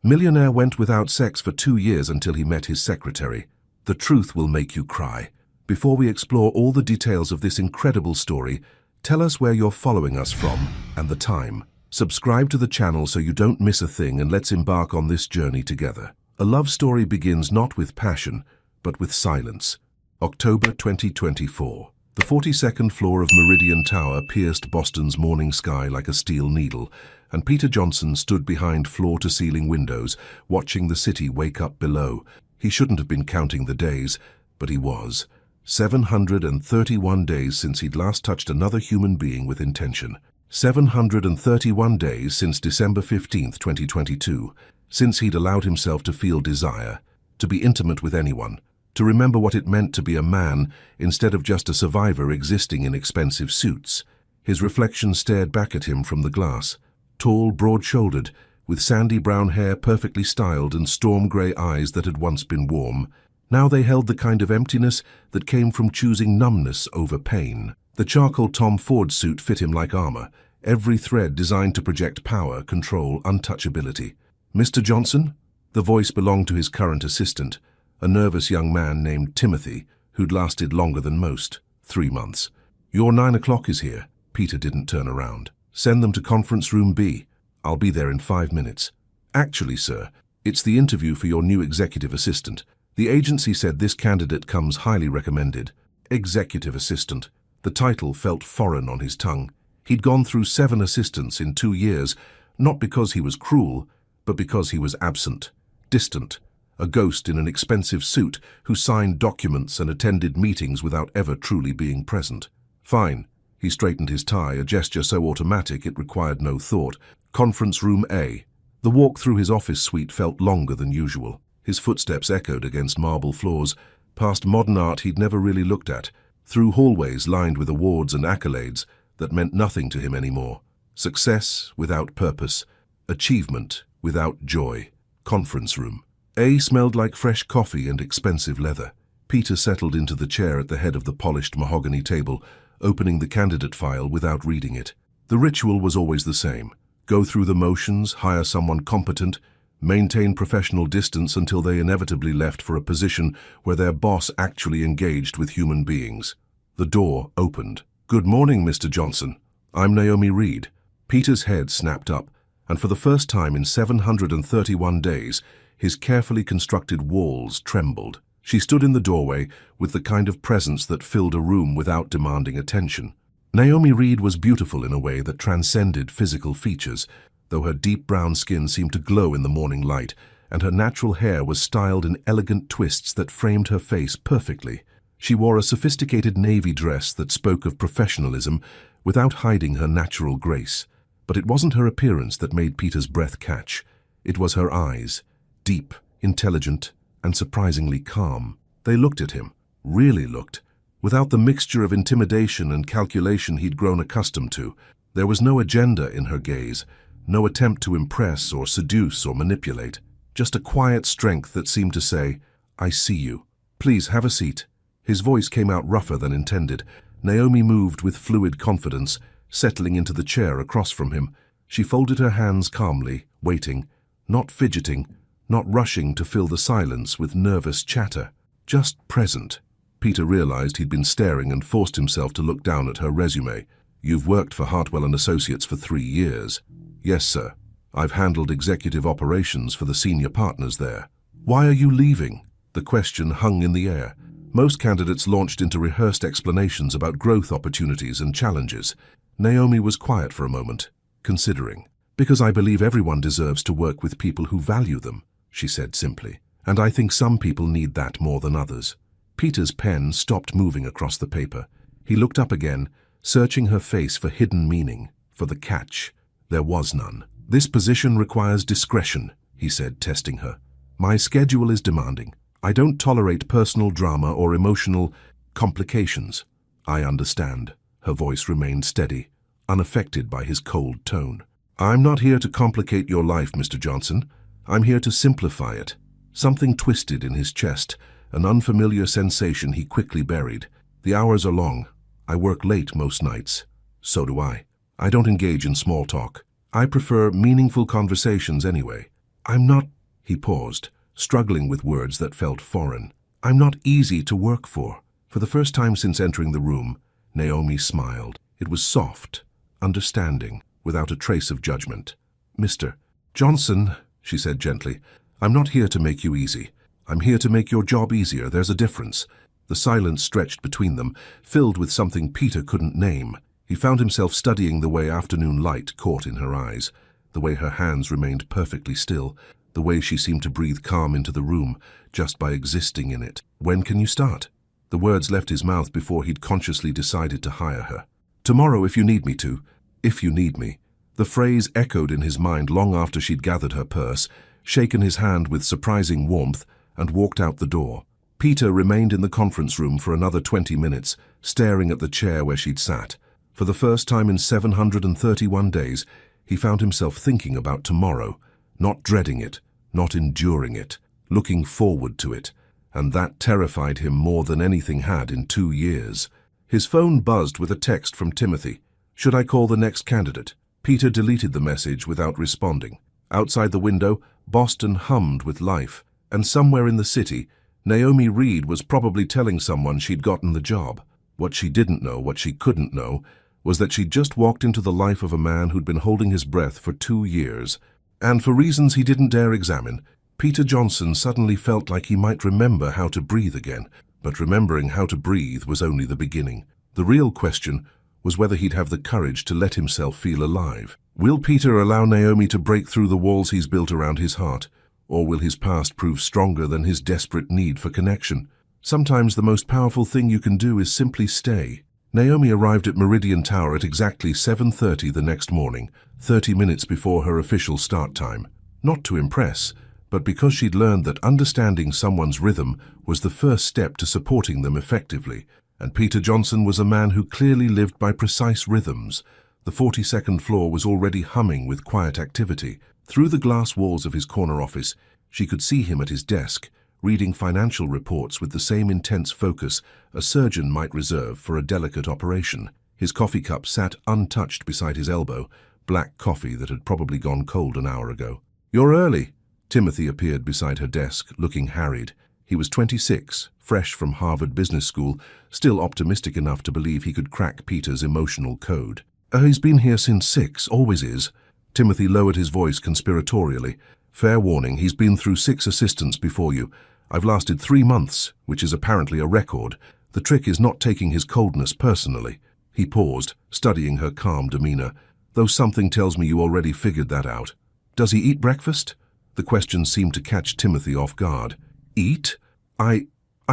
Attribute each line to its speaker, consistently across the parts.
Speaker 1: Millionaire went without sex for 2 years until he met his secretary. The truth will make you cry. Before we explore all the details of this incredible story, tell us where you're following us from and the time. Subscribe to the channel so you don't miss a thing, and let's embark on this journey together. A love story begins not with passion, but with silence. October 2024. The 42nd floor of Meridian Tower pierced Boston's morning sky like a steel needle, and Peter Johnson stood behind floor-to-ceiling windows, watching the city wake up below. He shouldn't have been counting the days, but he was. 731 days since he'd last touched another human being with intention. 731 days since December 15th, 2022, since he'd allowed himself to feel desire, to be intimate with anyone, to remember what it meant to be a man instead of just a survivor existing in expensive suits. His reflection stared back at him from the glass, tall, broad-shouldered, with sandy brown hair perfectly styled and storm-grey eyes that had once been warm. Now they held the kind of emptiness that came from choosing numbness over pain. The charcoal Tom Ford suit fit him like armor, every thread designed to project power, control, untouchability. "Mr. Johnson?" The voice belonged to his current assistant, a nervous young man named Timothy, who'd lasted longer than most, 3 months. "Your 9 o'clock is here." Peter didn't turn around. "Send them to conference room B. I'll be there in 5 minutes. "Actually, sir, it's the interview for your new executive assistant. The agency said this candidate comes highly recommended." Executive assistant. The title felt foreign on his tongue. He'd gone through 7 assistants in 2 years, not because he was cruel, but because he was absent, distant, a ghost in an expensive suit who signed documents and attended meetings without ever truly being present. "Fine." He straightened his tie, a gesture so automatic it required no thought. "Conference room A." The walk through his office suite felt longer than usual. His footsteps echoed against marble floors, past modern art he'd never really looked at, through hallways lined with awards and accolades that meant nothing to him anymore. Success without purpose, achievement without joy. Conference room. A smelled like fresh coffee and expensive leather. Peter settled into the chair at the head of the polished mahogany table, opening the candidate file without reading it. The ritual was always the same. Go through the motions, hire someone competent, maintain professional distance until they inevitably left for a position where their boss actually engaged with human beings. The door opened. "Good morning, Mr. Johnson. I'm Naomi Reed." Peter's head snapped up, and for the first time in 731 days, his carefully constructed walls trembled. She stood in the doorway with the kind of presence that filled a room without demanding attention. Naomi Reed was beautiful in a way that transcended physical features, though her deep brown skin seemed to glow in the morning light, and her natural hair was styled in elegant twists that framed her face perfectly. She wore a sophisticated navy dress that spoke of professionalism without hiding her natural grace. But it wasn't her appearance that made Peter's breath catch. It was her eyes, deep, intelligent, and surprisingly calm. They looked at him, really looked, without the mixture of intimidation and calculation he'd grown accustomed to. There was no agenda in her gaze, no attempt to impress or seduce or manipulate. Just a quiet strength that seemed to say, "I see you. Please have a seat." His voice came out rougher than intended. Naomi moved with fluid confidence, settling into the chair across from him. She folded her hands calmly, waiting, not fidgeting, not rushing to fill the silence with nervous chatter, just present. Peter realized he'd been staring and forced himself to look down at her resume. "You've worked for Hartwell & Associates for 3 years. "Yes, sir. I've handled executive operations for the senior partners there." "Why are you leaving?" The question hung in the air. Most candidates launched into rehearsed explanations about growth opportunities and challenges. Naomi was quiet for a moment, considering. "Because I believe everyone deserves to work with people who value them," she said simply. "And I think some people need that more than others." Peter's pen stopped moving across the paper. He looked up again, searching her face for hidden meaning, for the catch. There was none. "This position requires discretion," he said, testing her. "My schedule is demanding. I don't tolerate personal drama or emotional complications." "I understand." Her voice remained steady, unaffected by his cold tone. "I'm not here to complicate your life, Mr. Johnson. I'm here to simplify it." Something twisted in his chest, an unfamiliar sensation he quickly buried. "The hours are long. I work late most nights." "So do I. I don't engage in small talk. I prefer meaningful conversations anyway." I'm not, he paused, struggling with words that felt foreign. I'm not easy to work for. For the first time since entering the room, Naomi smiled. It was soft, understanding, without a trace of judgment. Mr. Johnson, she said gently, I'm not here to make you easy. I'm here to make your job easier. There's a difference. The silence stretched between them, filled with something Peter couldn't name. He found himself studying the way afternoon light caught in her eyes, the way her hands remained perfectly still, the way she seemed to breathe calm into the room just by existing in it. When can you start? The words left his mouth before he'd consciously decided to hire her. Tomorrow if you need me to. If you need me. The phrase echoed in his mind long after she'd gathered her purse, shaken his hand with surprising warmth, and walked out the door. Peter remained in the conference room for another 20 minutes, staring at the chair where she'd sat. For the first time in 731 days, he found himself thinking about tomorrow, not dreading it, not enduring it, looking forward to it, and that terrified him more than anything had in 2 years. His phone buzzed with a text from Timothy. Should I call the next candidate? Peter deleted the message without responding. Outside the window, Boston hummed with life, and somewhere in the city, Naomi Reed was probably telling someone she'd gotten the job. What she didn't know, what she couldn't know, was that she'd just walked into the life of a man who'd been holding his breath for 2 years. And for reasons he didn't dare examine, Peter Johnson suddenly felt like he might remember how to breathe again. But remembering how to breathe was only the beginning. The real question was whether he'd have the courage to let himself feel alive. Will Peter allow Naomi to break through the walls he's built around his heart? Or will his past prove stronger than his desperate need for connection? Sometimes the most powerful thing you can do is simply stay. Naomi arrived at Meridian Tower at exactly 7:30 the next morning, 30 minutes before her official start time. Not to impress, but because she'd learned that understanding someone's rhythm was the first step to supporting them effectively. And Peter Johnson was a man who clearly lived by precise rhythms. The 42nd floor was already humming with quiet activity. Through the glass walls of his corner office, she could see him at his desk, reading financial reports with the same intense focus a surgeon might reserve for a delicate operation. His coffee cup sat untouched beside his elbow, black coffee that had probably gone cold an hour ago. "You're early." Timothy appeared beside her desk, looking harried. He was 26, fresh from Harvard Business School, still optimistic enough to believe he could crack Peter's emotional code. He's been here since 6, always is." Timothy lowered his voice conspiratorially. "Fair warning, he's been through 6 assistants before you. I've lasted 3 months, which is apparently a record. The trick is not taking his coldness personally." He paused, studying her calm demeanor. "Though something tells me you already figured that out. Does he eat breakfast?" The question seemed to catch Timothy off guard. "Eat? I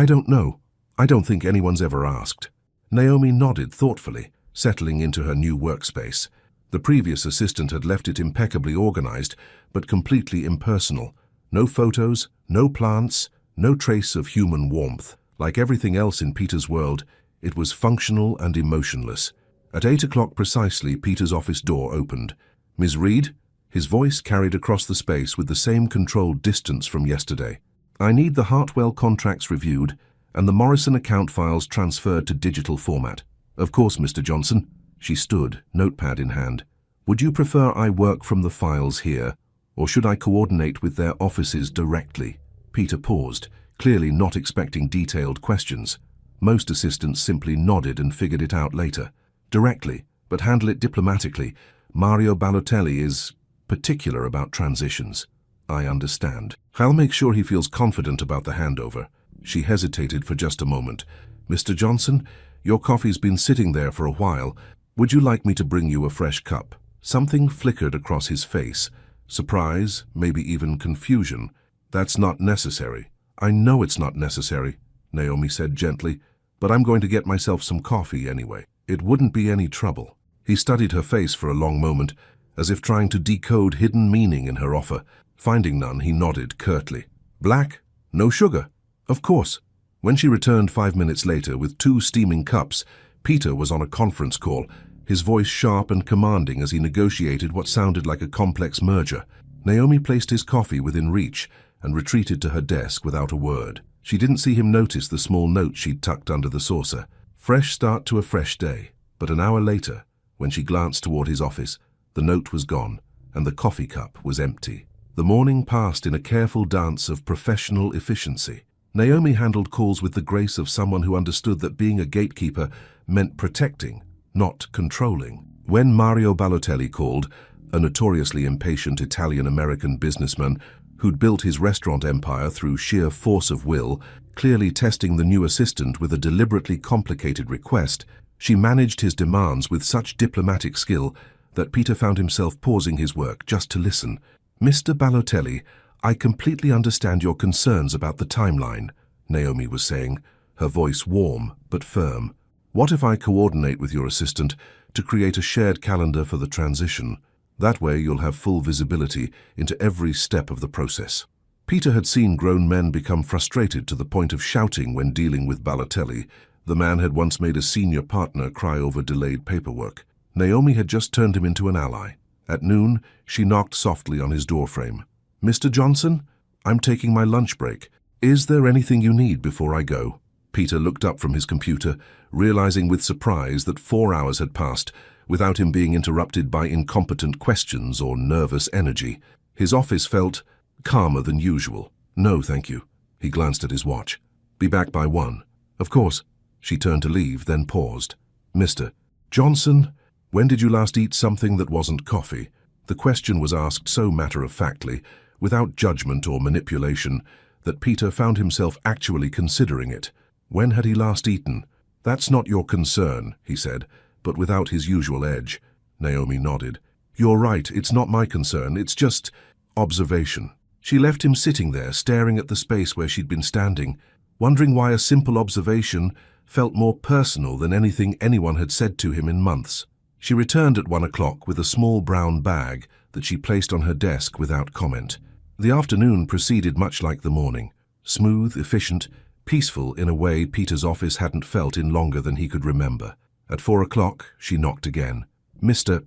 Speaker 1: don't know. I don't think anyone's ever asked." Naomi nodded thoughtfully, settling into her new workspace. The previous assistant had left it impeccably organized, but completely impersonal. No photos, no plants, no trace of human warmth. Like everything else in Peter's world, it was functional and emotionless. At 8 o'clock precisely, Peter's office door opened. "Ms. Reed?" His voice carried across the space with the same controlled distance from yesterday. "I need the Hartwell contracts reviewed and the Morrison account files transferred to digital format." "Of course, Mr. Johnson." She stood, notepad in hand. "Would you prefer I work from the files here, or should I coordinate with their offices directly?" Peter paused, clearly not expecting detailed questions. Most assistants simply nodded and figured it out later. "Directly, but handle it diplomatically. Mario Balotelli is particular about transitions." "I understand. I'll make sure he feels confident about the handover." She hesitated for just a moment. "Mr. Johnson, your coffee's been sitting there for a while. Would you like me to bring you a fresh cup?" Something flickered across his face. Surprise, maybe even confusion. "That's not necessary." "I know it's not necessary," Naomi said gently, "but I'm going to get myself some coffee anyway. It wouldn't be any trouble." He studied her face for a long moment, as if trying to decode hidden meaning in her offer. Finding none, he nodded curtly. "Black? No sugar?" "Of course." When she returned 5 minutes later with 2 steaming cups, Peter was on a conference call, his voice sharp and commanding as he negotiated what sounded like a complex merger. Naomi placed his coffee within reach and retreated to her desk without a word. She didn't see him notice the small note she'd tucked under the saucer. Fresh start to a fresh day. But an hour later, when she glanced toward his office, the note was gone and the coffee cup was empty. The morning passed in a careful dance of professional efficiency. Naomi handled calls with the grace of someone who understood that being a gatekeeper meant protecting, not controlling. When Mario Balotelli called, a notoriously impatient Italian-American businessman who'd built his restaurant empire through sheer force of will, clearly testing the new assistant with a deliberately complicated request, she managed his demands with such diplomatic skill that Peter found himself pausing his work just to listen. "Mr. Balotelli, I completely understand your concerns about the timeline," Naomi was saying, her voice warm but firm. "What if I coordinate with your assistant to create a shared calendar for the transition? That way you'll have full visibility into every step of the process." Peter had seen grown men become frustrated to the point of shouting when dealing with Balotelli. The man had once made a senior partner cry over delayed paperwork. Naomi had just turned him into an ally. At noon, she knocked softly on his doorframe. "Mr. Johnson, I'm taking my lunch break. Is there anything you need before I go?" Peter looked up from his computer, realizing with surprise that 4 hours had passed without him being interrupted by incompetent questions or nervous energy. His office felt calmer than usual. "No, thank you." He glanced at his watch. "Be back by 1. "Of course." She turned to leave, then paused. "Mr. Johnson, when did you last eat something that wasn't coffee?" The question was asked so matter-of-factly, without judgment or manipulation, that Peter found himself actually considering it. When had he last eaten? "That's not your concern," he said, but without his usual edge. Naomi nodded. "You're right, it's not my concern, it's just observation." She left him sitting there, staring at the space where she'd been standing, wondering why a simple observation felt more personal than anything anyone had said to him in months. She returned at 1 o'clock with a small brown bag that she placed on her desk without comment. The afternoon proceeded much like the morning, smooth, efficient, peaceful in a way Peter's office hadn't felt in longer than he could remember. At 4 o'clock, she knocked again. "Mr.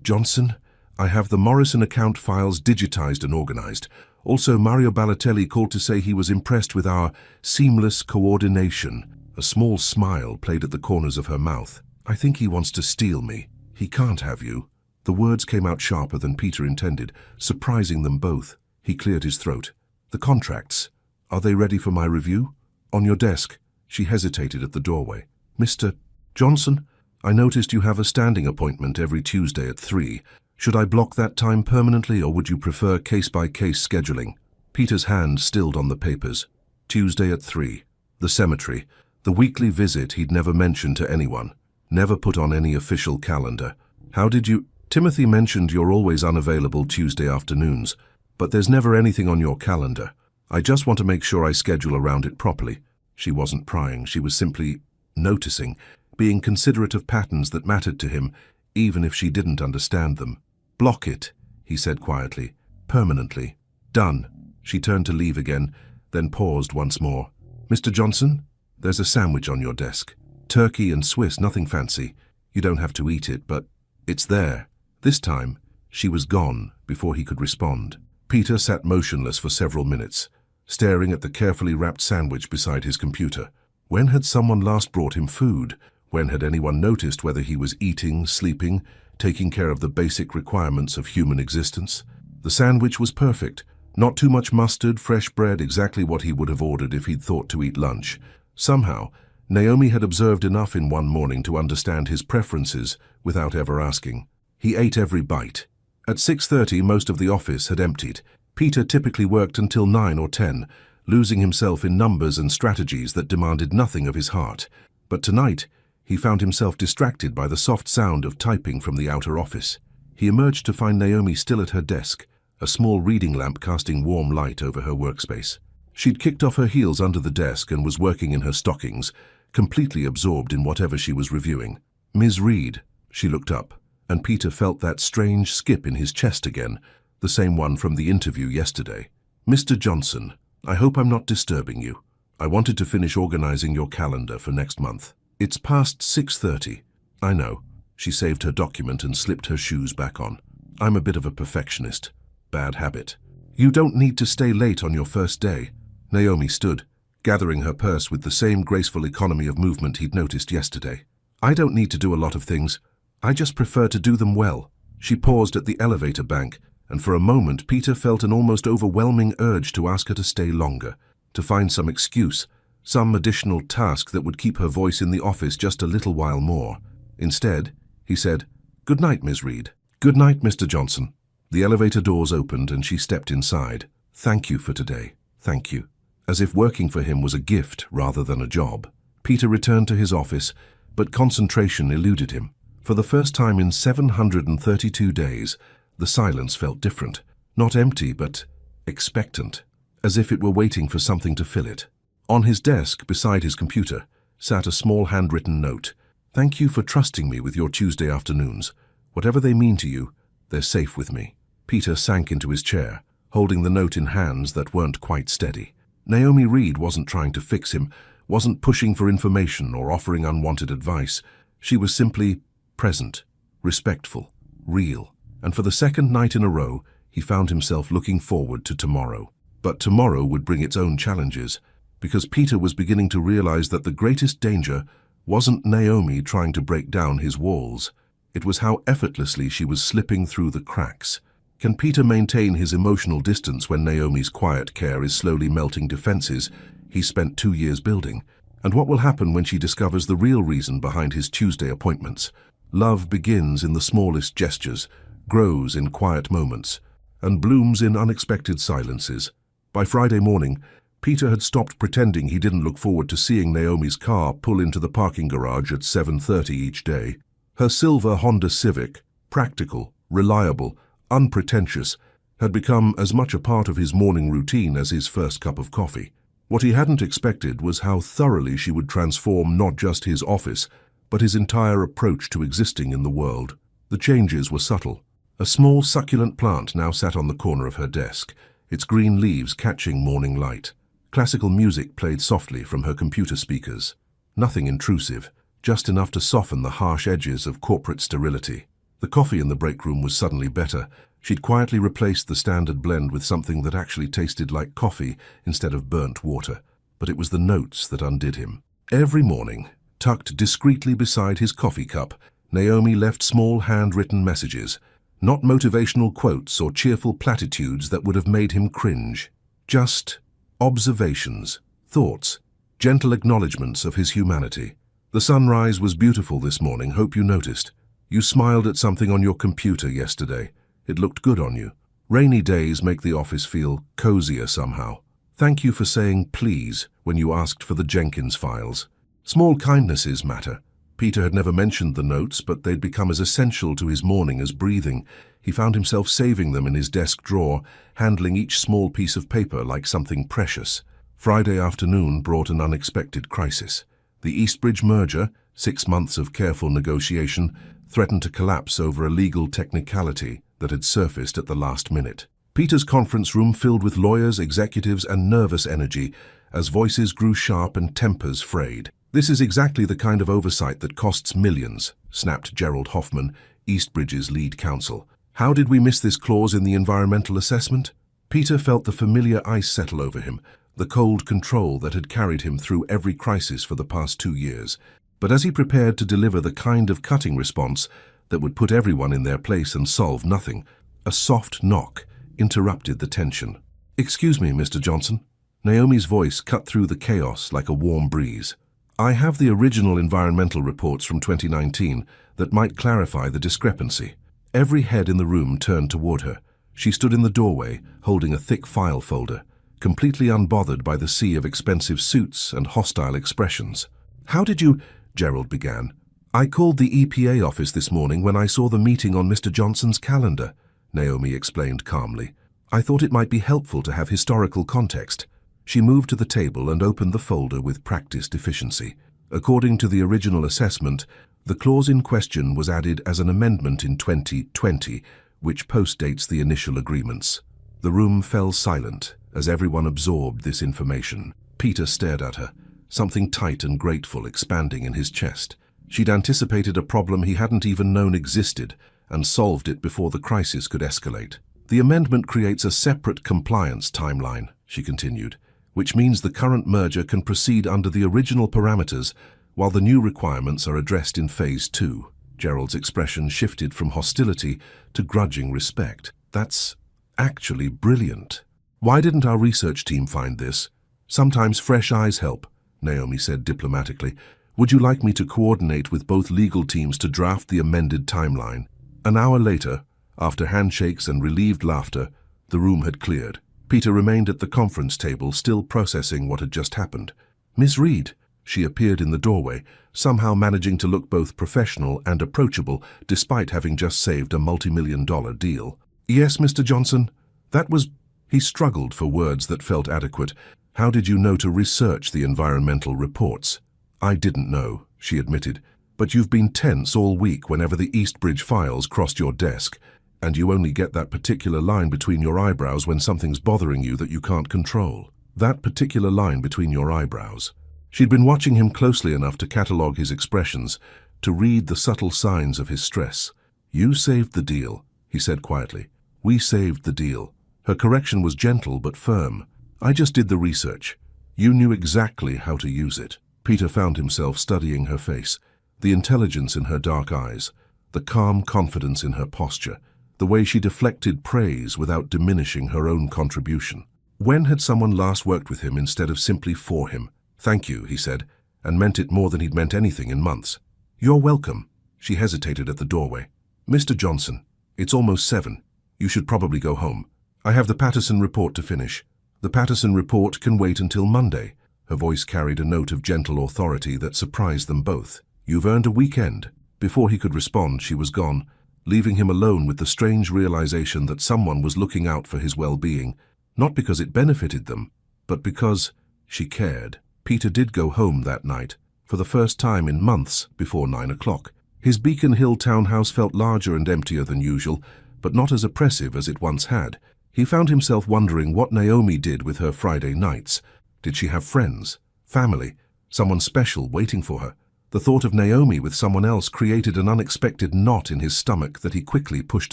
Speaker 1: Johnson, I have the Morrison account files digitized and organized. Also, Mario Balotelli called to say he was impressed with our seamless coordination." A small smile played at the corners of her mouth. "I think he wants to steal me. He can't have you." The words came out sharper than Peter intended, surprising them both. He cleared his throat. "The contracts, are they ready for my review?" "On your desk." She hesitated at the doorway. "Mr. Johnson, I noticed you have a standing appointment every Tuesday at 3. Should I block that time permanently, or would you prefer case-by-case scheduling?" Peter's hand stilled on the papers. Tuesday at 3. The cemetery. The weekly visit he'd never mentioned to anyone. Never put on any official calendar. "How did you—" "Timothy mentioned you're always unavailable Tuesday afternoons, but there's never anything on your calendar. I just want to make sure I schedule around it properly." She wasn't prying, she was simply noticing, being considerate of patterns that mattered to him, even if she didn't understand them. "Block it," he said quietly. "Permanently." "Done." She turned to leave again, then paused once more. "Mr. Johnson, there's a sandwich on your desk. Turkey and Swiss, nothing fancy. You don't have to eat it, but it's there." This time, she was gone before he could respond. Peter sat motionless for several minutes, staring at the carefully wrapped sandwich beside his computer. When had someone last brought him food? When had anyone noticed whether he was eating, sleeping, taking care of the basic requirements of human existence? The sandwich was perfect. Not too much mustard, fresh bread, exactly what he would have ordered if he'd thought to eat lunch. Somehow, Naomi had observed enough in one morning to understand his preferences without ever asking. He ate every bite. At 6:30, most of the office had emptied. Peter typically worked until 9 or 10, losing himself in numbers and strategies that demanded nothing of his heart. But tonight, he found himself distracted by the soft sound of typing from the outer office. He emerged to find Naomi still at her desk, a small reading lamp casting warm light over her workspace. She'd kicked off her heels under the desk and was working in her stockings, completely absorbed in whatever she was reviewing. "Ms. Reed," she looked up, and Peter felt that strange skip in his chest again, the same one from the interview yesterday. "Mr. Johnson, I hope I'm not disturbing you. I wanted to finish organizing your calendar for next month." "It's past 6:30. "I know." She saved her document and slipped her shoes back on. "I'm a bit of a perfectionist. Bad habit." "You don't need to stay late on your first day." Naomi stood, gathering her purse with the same graceful economy of movement he'd noticed yesterday. "I don't need to do a lot of things. I just prefer to do them well." She paused at the elevator bank, and for a moment Peter felt an almost overwhelming urge to ask her to stay longer, to find some excuse, some additional task that would keep her voice in the office just a little while more. Instead, he said, "Good night, Ms. Reed." "Good night, Mr. Johnson." The elevator doors opened and she stepped inside. "Thank you for today. Thank you." As if working for him was a gift rather than a job. Peter returned to his office, but concentration eluded him. For the first time in 732 days, the silence felt different. Not empty, but expectant, as if it were waiting for something to fill it. On his desk, beside his computer, sat a small handwritten note. "Thank you for trusting me with your Tuesday afternoons. Whatever they mean to you, they're safe with me." Peter sank into his chair, holding the note in hands that weren't quite steady. Naomi Reed wasn't trying to fix him, wasn't pushing for information or offering unwanted advice. She was simply present, respectful, real. And for the second night in a row, he found himself looking forward to tomorrow. But tomorrow would bring its own challenges, because Peter was beginning to realize that the greatest danger wasn't Naomi trying to break down his walls. It was how effortlessly she was slipping through the cracks. Can Peter maintain his emotional distance when Naomi's quiet care is slowly melting defenses he spent 2 years building? And what will happen when she discovers the real reason behind his Tuesday appointments? Love begins in the smallest gestures, grows in quiet moments, and blooms in unexpected silences. By Friday morning, Peter had stopped pretending he didn't look forward to seeing Naomi's car pull into the parking garage at 7:30 each day. Her silver Honda Civic, practical, reliable, unpretentious, had become as much a part of his morning routine as his first cup of coffee. What he hadn't expected was how thoroughly she would transform not just his office, but his entire approach to existing in the world. The changes were subtle. A small succulent plant now sat on the corner of her desk, its green leaves catching morning light. Classical music played softly from her computer speakers. Nothing intrusive, just enough to soften the harsh edges of corporate sterility. The coffee in the break room was suddenly better. She'd quietly replaced the standard blend with something that actually tasted like coffee instead of burnt water. But it was the notes that undid him. Every morning, tucked discreetly beside his coffee cup, Naomi left small handwritten messages. Not motivational quotes or cheerful platitudes that would have made him cringe. Just observations, thoughts, gentle acknowledgments of his humanity. "The sunrise was beautiful this morning, hope you noticed. You smiled at something on your computer yesterday. It looked good on you. Rainy days make the office feel cozier somehow. Thank you for saying please when you asked for the Jenkins files." Small kindnesses matter. Peter had never mentioned the notes, but they'd become as essential to his morning as breathing. He found himself saving them in his desk drawer, handling each small piece of paper like something precious. Friday afternoon brought an unexpected crisis. The Eastbridge merger, 6 months of careful negotiation, threatened to collapse over a legal technicality that had surfaced at the last minute. Peter's conference room filled with lawyers, executives, and nervous energy as voices grew sharp and tempers frayed. "This is exactly the kind of oversight that costs millions," snapped Gerald Hoffman, Eastbridge's lead counsel. "How did we miss this clause in the environmental assessment?" Peter felt the familiar ice settle over him, the cold control that had carried him through every crisis for the past 2 years. But as he prepared to deliver the kind of cutting response that would put everyone in their place and solve nothing, a soft knock interrupted the tension. "Excuse me, Mr. Johnson." Naomi's voice cut through the chaos like a warm breeze. "I have the original environmental reports from 2019 that might clarify the discrepancy." Every head in the room turned toward her. She stood in the doorway, holding a thick file folder, completely unbothered by the sea of expensive suits and hostile expressions. "How did you—" Gerald began. "I called the EPA office this morning when I saw the meeting on Mr. Johnson's calendar," Naomi explained calmly. "I thought it might be helpful to have historical context." She moved to the table and opened the folder with practiced efficiency. According to the original assessment, the clause in question was added as an amendment in 2020, which postdates the initial agreements. The room fell silent as everyone absorbed this information. Peter stared at her, something tight and grateful expanding in his chest. She'd anticipated a problem he hadn't even known existed and solved it before the crisis could escalate. "The amendment creates a separate compliance timeline," she continued, "which means the current merger can proceed under the original parameters while the new requirements are addressed in Phase 2. Gerald's expression shifted from hostility to grudging respect. "That's Actually brilliant. Why didn't our research team find this? Sometimes fresh eyes help, Naomi said diplomatically. Would you like me to coordinate with both legal teams to draft the amended timeline? An hour later, after handshakes and relieved laughter, the room had cleared. Peter remained at the conference table, still processing what had just happened. Miss Reed, she appeared in the doorway, somehow managing to look both professional and approachable despite having just saved a multi-million-dollar deal. Yes, Mr. Johnson, that was... He struggled for words that felt adequate. How did you know to research the environmental reports? I didn't know, she admitted, but you've been tense all week whenever the Eastbridge files crossed your desk, and you only get that particular line between your eyebrows when something's bothering you that you can't control. That particular line between your eyebrows. She'd been watching him closely enough to catalogue his expressions, to read the subtle signs of his stress. You saved the deal, he said quietly. We saved the deal. Her correction was gentle but firm. I just did the research. You knew exactly how to use it. Peter found himself studying her face, the intelligence in her dark eyes, the calm confidence in her posture, the way she deflected praise without diminishing her own contribution. When had someone last worked with him instead of simply for him? Thank you, he said, and meant it more than he'd meant anything in months. You're welcome. She hesitated at the doorway. Mr. Johnson, it's almost 7. You should probably go home. I have the Patterson report to finish. The Patterson report can wait until Monday. Her voice carried a note of gentle authority that surprised them both. You've earned a weekend. Before he could respond, she was gone, leaving him alone with the strange realization that someone was looking out for his well-being, not because it benefited them, but because she cared. Peter did go home that night, for the first time in months, before 9 o'clock. His Beacon Hill townhouse felt larger and emptier than usual, but not as oppressive as it once had. He found himself wondering what Naomi did with her Friday nights. Did she have friends, family, someone special waiting for her? The thought of Naomi with someone else created an unexpected knot in his stomach that he quickly pushed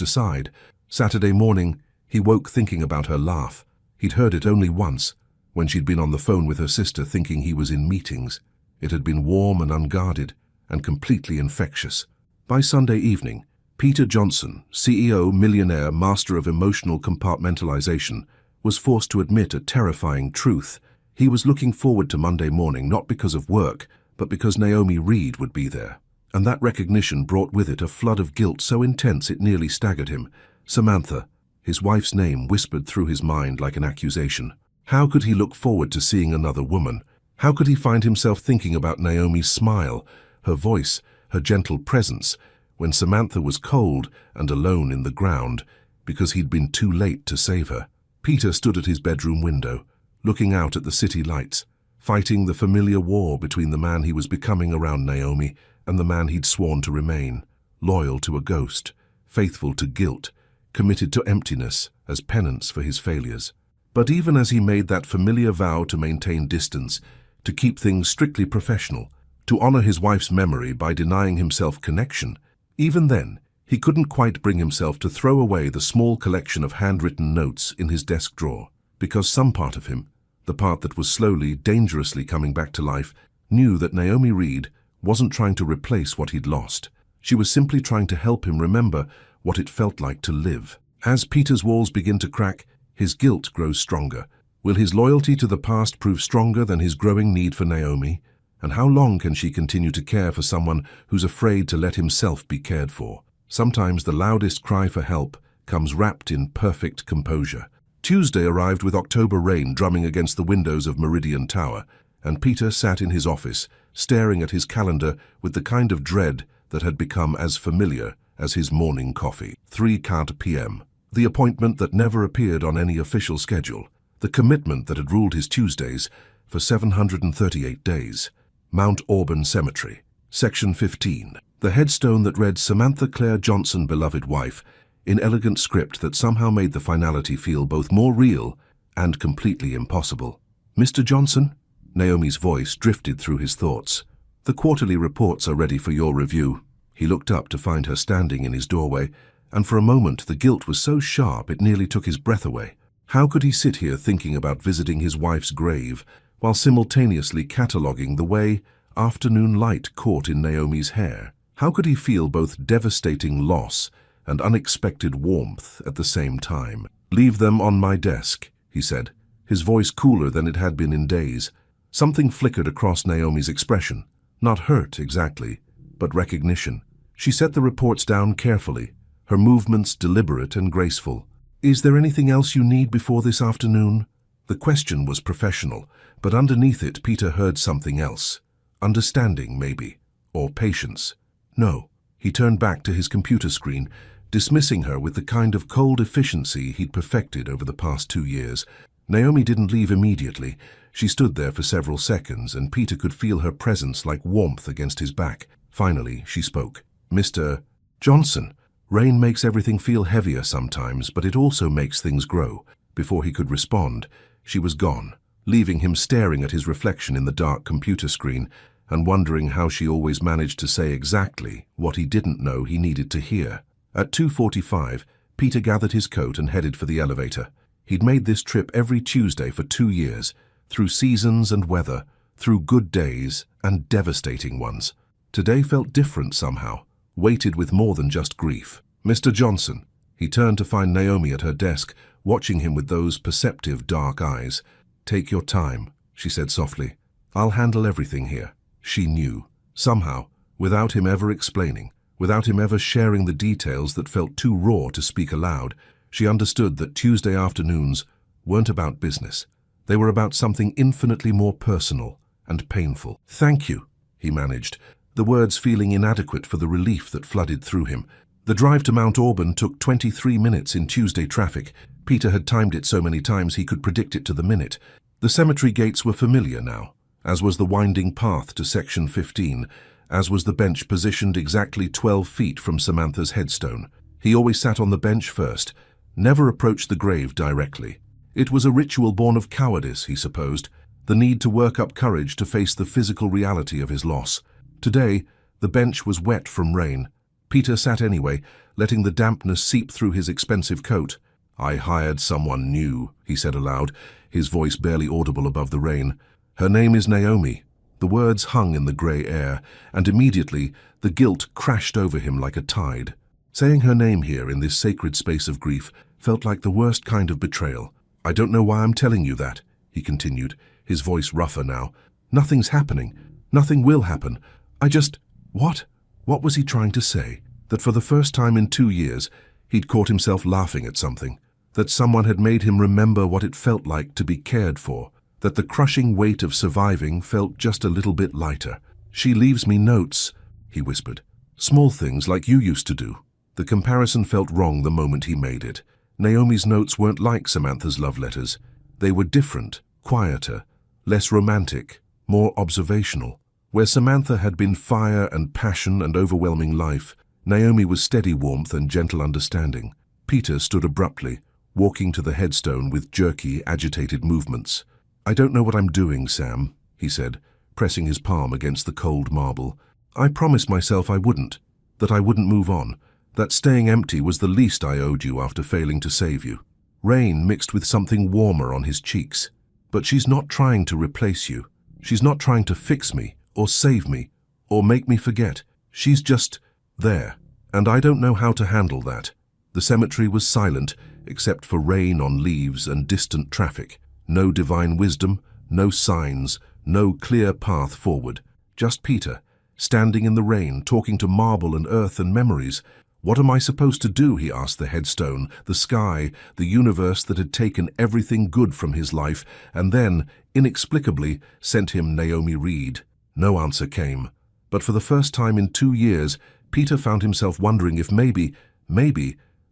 Speaker 1: aside. Saturday morning, he woke thinking about her laugh. He'd heard it only once, when she'd been on the phone with her sister thinking he was in meetings. It had been warm and unguarded, and completely infectious. By Sunday evening, Peter Johnson, CEO, millionaire, master of emotional compartmentalization, was forced to admit a terrifying truth. He was looking forward to Monday morning not because of work, but because Naomi Reed would be there. And that recognition brought with it a flood of guilt so intense it nearly staggered him. Samantha, his wife's name whispered through his mind like an accusation. How could he look forward to seeing another woman? How could he find himself thinking about Naomi's smile, her voice, her gentle presence, when Samantha was cold and alone in the ground because he'd been too late to save her? Peter stood at his bedroom window, looking out at the city lights, fighting the familiar war between the man he was becoming around Naomi and the man he'd sworn to remain, loyal to a ghost, faithful to guilt, committed to emptiness as penance for his failures. But even as he made that familiar vow to maintain distance, to keep things strictly professional, to honor his wife's memory by denying himself connection, even then, he couldn't quite bring himself to throw away the small collection of handwritten notes in his desk drawer, because some part of him, the part that was slowly, dangerously coming back to life, knew that Naomi Reed wasn't trying to replace what he'd lost. She was simply trying to help him remember what it felt like to live. As Peter's walls begin to crack, his guilt grows stronger. Will his loyalty to the past prove stronger than his growing need for Naomi? And how long can she continue to care for someone who's afraid to let himself be cared for? Sometimes the loudest cry for help comes wrapped in perfect composure. Tuesday arrived with October rain drumming against the windows of Meridian Tower, and Peter sat in his office, staring at his calendar with the kind of dread that had become as familiar as his morning coffee. 3:00 p.m. The appointment that never appeared on any official schedule. The commitment that had ruled his Tuesdays for 738 days. Mount Auburn Cemetery. Section 15. The headstone that read Samantha Claire Johnson, beloved wife, in elegant script that somehow made the finality feel both more real and completely impossible. Mr. Johnson? Naomi's voice drifted through his thoughts. The quarterly reports are ready for your review. He looked up to find her standing in his doorway, and for a moment the guilt was so sharp it nearly took his breath away. How could he sit here thinking about visiting his wife's grave, while simultaneously cataloguing the way afternoon light caught in Naomi's hair? How could he feel both devastating loss and unexpected warmth at the same time? "Leave them on my desk," he said, his voice cooler than it had been in days. Something flickered across Naomi's expression. Not hurt, exactly, but recognition. She set the reports down carefully, her movements deliberate and graceful. "Is there anything else you need before this afternoon?" The question was professional, but underneath it Peter heard something else. Understanding, maybe, or patience. No. He turned back to his computer screen, dismissing her with the kind of cold efficiency he'd perfected over the past 2 years. Naomi didn't leave immediately. She stood there for several seconds, and Peter could feel her presence like warmth against his back. Finally, she spoke. "Mr. Johnson, rain makes everything feel heavier sometimes, but it also makes things grow." Before he could respond, she was gone, leaving him staring at his reflection in the dark computer screen and wondering how she always managed to say exactly what he didn't know he needed to hear. At 2:45, Peter gathered his coat and headed for the elevator. He'd made this trip every Tuesday for 2 years, through seasons and weather, through good days and devastating ones. Today felt different somehow, weighted with more than just grief. "Mr. Johnson." He turned to find Naomi at her desk, watching him with those perceptive dark eyes. "Take your time," she said softly. "I'll handle everything here." She knew, somehow, without him ever explaining, without him ever sharing the details that felt too raw to speak aloud. She understood that Tuesday afternoons weren't about business. They were about something infinitely more personal and painful. "Thank you," he managed, the words feeling inadequate for the relief that flooded through him. The drive to Mount Auburn took 23 minutes in Tuesday traffic. Peter had timed it so many times he could predict it to the minute. The cemetery gates were familiar now, as was the winding path to Section 15, as was the bench positioned exactly 12 feet from Samantha's headstone. He always sat on the bench first, never approached the grave directly. It was a ritual born of cowardice, he supposed, the need to work up courage to face the physical reality of his loss. Today, the bench was wet from rain. Peter sat anyway, letting the dampness seep through his expensive coat. "I hired someone new," he said aloud, his voice barely audible above the rain. "Her name is Naomi." The words hung in the grey air, and immediately the guilt crashed over him like a tide. Saying her name here in this sacred space of grief felt like the worst kind of betrayal. "I don't know why I'm telling you that," he continued, his voice rougher now. "Nothing's happening. Nothing will happen. I just—" What? What was he trying to say? That for the first time in 2 years, he'd caught himself laughing at something. That someone had made him remember what it felt like to be cared for. That the crushing weight of surviving felt just a little bit lighter. "She leaves me notes," he whispered. "Small things like you used to do." The comparison felt wrong the moment he made it. Naomi's notes weren't like Samantha's love letters. They were different, quieter, less romantic, more observational. Where Samantha had been fire and passion and overwhelming life, Naomi was steady warmth and gentle understanding. Peter stood abruptly, walking to the headstone with jerky, agitated movements. "I don't know what I'm doing, Sam," he said, pressing his palm against the cold marble. "I promised myself I wouldn't, that I wouldn't move on, that staying empty was the least I owed you after failing to save you." Rain mixed with something warmer on his cheeks. "But she's not trying to replace you. She's not trying to fix me, or save me, or make me forget. She's just there, and I don't know how to handle that." The cemetery was silent, except for rain on leaves and distant traffic. No divine wisdom, no signs, no clear path forward. Just Peter, standing in the rain, talking to marble and earth and memories. "What am I supposed to do?" he asked the headstone, the sky, the universe that had taken everything good from his life, and then, inexplicably, sent him Naomi Reed. No answer came. But for the first time in 2 years, Peter found himself wondering if maybe,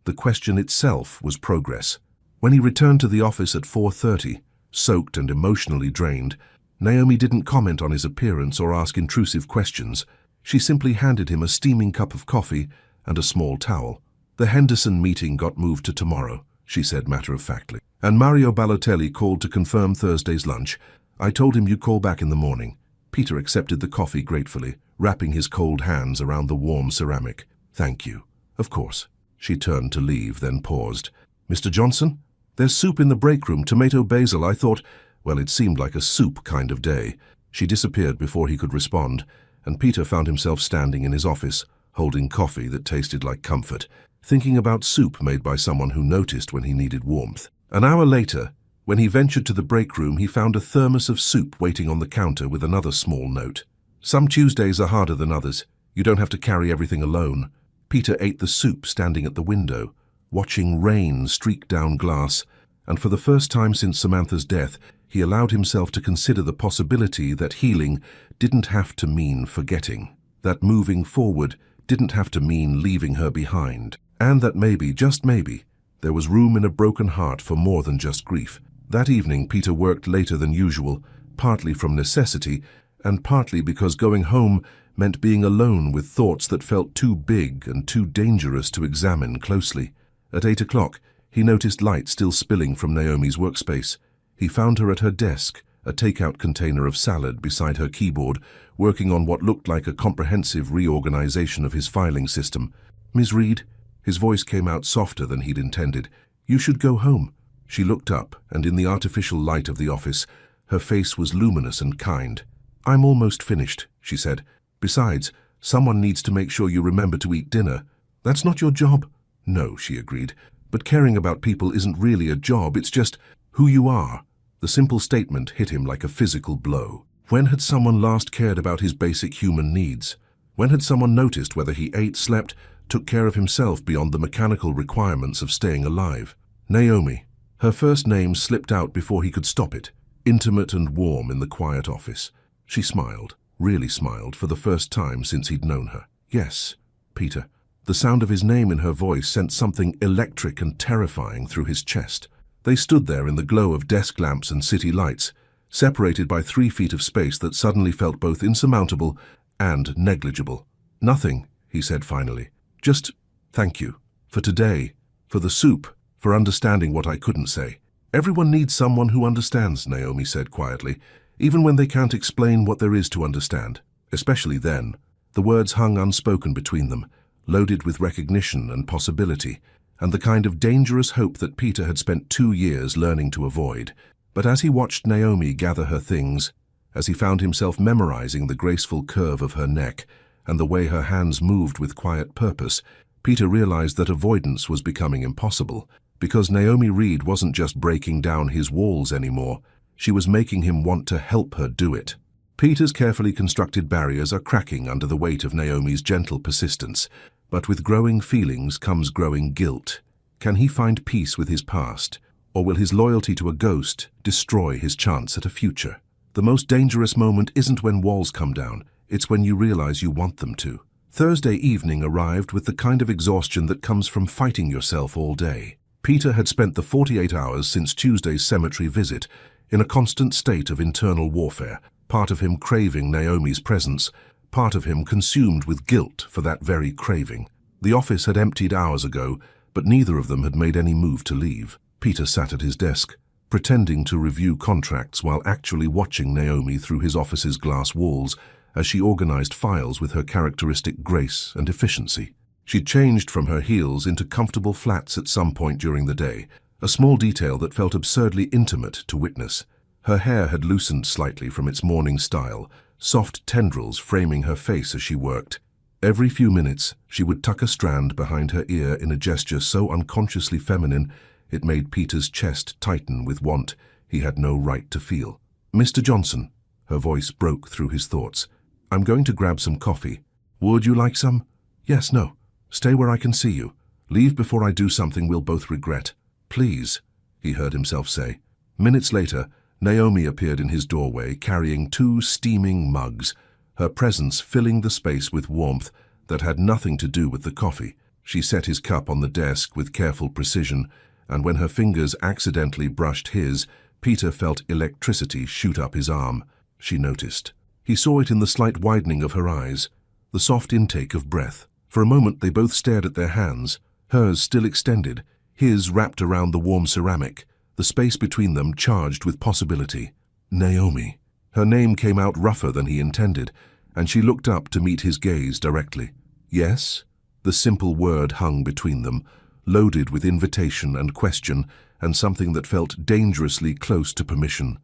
Speaker 1: the question itself was progress. When he returned to the office at 4:30, soaked and emotionally drained, Naomi didn't comment on his appearance or ask intrusive questions. She simply handed him a steaming cup of coffee and a small towel. "The Henderson meeting got moved to tomorrow," she said matter-of-factly. "And Mario Balotelli called to confirm Thursday's lunch. I told him you'd call back in the morning." Peter accepted the coffee gratefully, wrapping his cold hands around the warm ceramic. "Thank you." "Of course." She turned to leave, then paused. "Mr. Johnson? There's soup in the break room, tomato basil. I thought—" Well, it seemed like a soup kind of day. She disappeared before he could respond, and Peter found himself standing in his office, holding coffee that tasted like comfort, thinking about soup made by someone who noticed when he needed warmth. An hour later, when he ventured to the break room, he found a thermos of soup waiting on the counter with another small note. Some Tuesdays are harder than others. You don't have to carry everything alone. Peter ate the soup standing at the window, watching rain streak down glass, and for the first time since Samantha's death, he allowed himself to consider the possibility that healing didn't have to mean forgetting, that moving forward didn't have to mean leaving her behind, and that maybe, just maybe, there was room in a broken heart for more than just grief. That evening, Peter worked later than usual, partly from necessity, and partly because going home meant being alone with thoughts that felt too big and too dangerous to examine closely. At 8 o'clock, he noticed light still spilling from Naomi's workspace. He found her at her desk, a takeout container of salad beside her keyboard, working on what looked like a comprehensive reorganization of his filing system. "Ms. Reed," his voice came out softer than he'd intended. "You should go home." She looked up, and in the artificial light of the office, her face was luminous and kind. "I'm almost finished," she said. "Besides, someone needs to make sure you remember to eat dinner. That's not your job." "No," she agreed, "but caring about people isn't really a job, it's just who you are." The simple statement hit him like a physical blow. When had someone last cared about his basic human needs? When had someone noticed whether he ate, slept, took care of himself beyond the mechanical requirements of staying alive? Naomi. Her first name slipped out before he could stop it, intimate and warm in the quiet office. She smiled, really smiled, for the first time since he'd known her. "Yes, Peter." The sound of his name in her voice sent something electric and terrifying through his chest. They stood there in the glow of desk lamps and city lights, separated by 3 feet of space that suddenly felt both insurmountable and negligible. "Nothing," he said finally. "Just thank you. For today, for the soup, for understanding what I couldn't say." "Everyone needs someone who understands," Naomi said quietly, "even when they can't explain what there is to understand. Especially then." The words hung unspoken between them, loaded with recognition and possibility, and the kind of dangerous hope that Peter had spent 2 years learning to avoid. But as he watched Naomi gather her things, as he found himself memorizing the graceful curve of her neck and the way her hands moved with quiet purpose, Peter realized that avoidance was becoming impossible, because Naomi Reed wasn't just breaking down his walls anymore, she was making him want to help her do it. Peter's carefully constructed barriers are cracking under the weight of Naomi's gentle persistence, but with growing feelings comes growing guilt. Can he find peace with his past, or will his loyalty to a ghost destroy his chance at a future? The most dangerous moment isn't when walls come down, it's when you realize you want them to. Thursday evening arrived with the kind of exhaustion that comes from fighting yourself all day. Peter had spent the 48 hours since Tuesday's cemetery visit in a constant state of internal warfare, part of him craving Naomi's presence, part of him consumed with guilt for that very craving. The office had emptied hours ago, but neither of them had made any move to leave. Peter sat at his desk, pretending to review contracts while actually watching Naomi through his office's glass walls as she organized files with her characteristic grace and efficiency. She'd changed from her heels into comfortable flats at some point during the day, a small detail that felt absurdly intimate to witness. Her hair had loosened slightly from its morning style, soft tendrils framing her face as she worked. Every few minutes, she would tuck a strand behind her ear in a gesture so unconsciously feminine it made Peter's chest tighten with want he had no right to feel. "Mr. Johnson," her voice broke through his thoughts. "I'm going to grab some coffee. Would you like some?" "Yes, no. Stay where I can see you. Leave before I do something we'll both regret." "Please," he heard himself say. Minutes later, Naomi appeared in his doorway carrying 2 steaming mugs, her presence filling the space with warmth that had nothing to do with the coffee. She set his cup on the desk with careful precision, and when her fingers accidentally brushed his, Peter felt electricity shoot up his arm. She noticed. He saw it in the slight widening of her eyes, the soft intake of breath. For a moment they both stared at their hands, hers still extended, his wrapped around the warm ceramic, the space between them charged with possibility. Naomi. Her name came out rougher than he intended, and she looked up to meet his gaze directly. "Yes?" The simple word hung between them, loaded with invitation and question, and something that felt dangerously close to permission.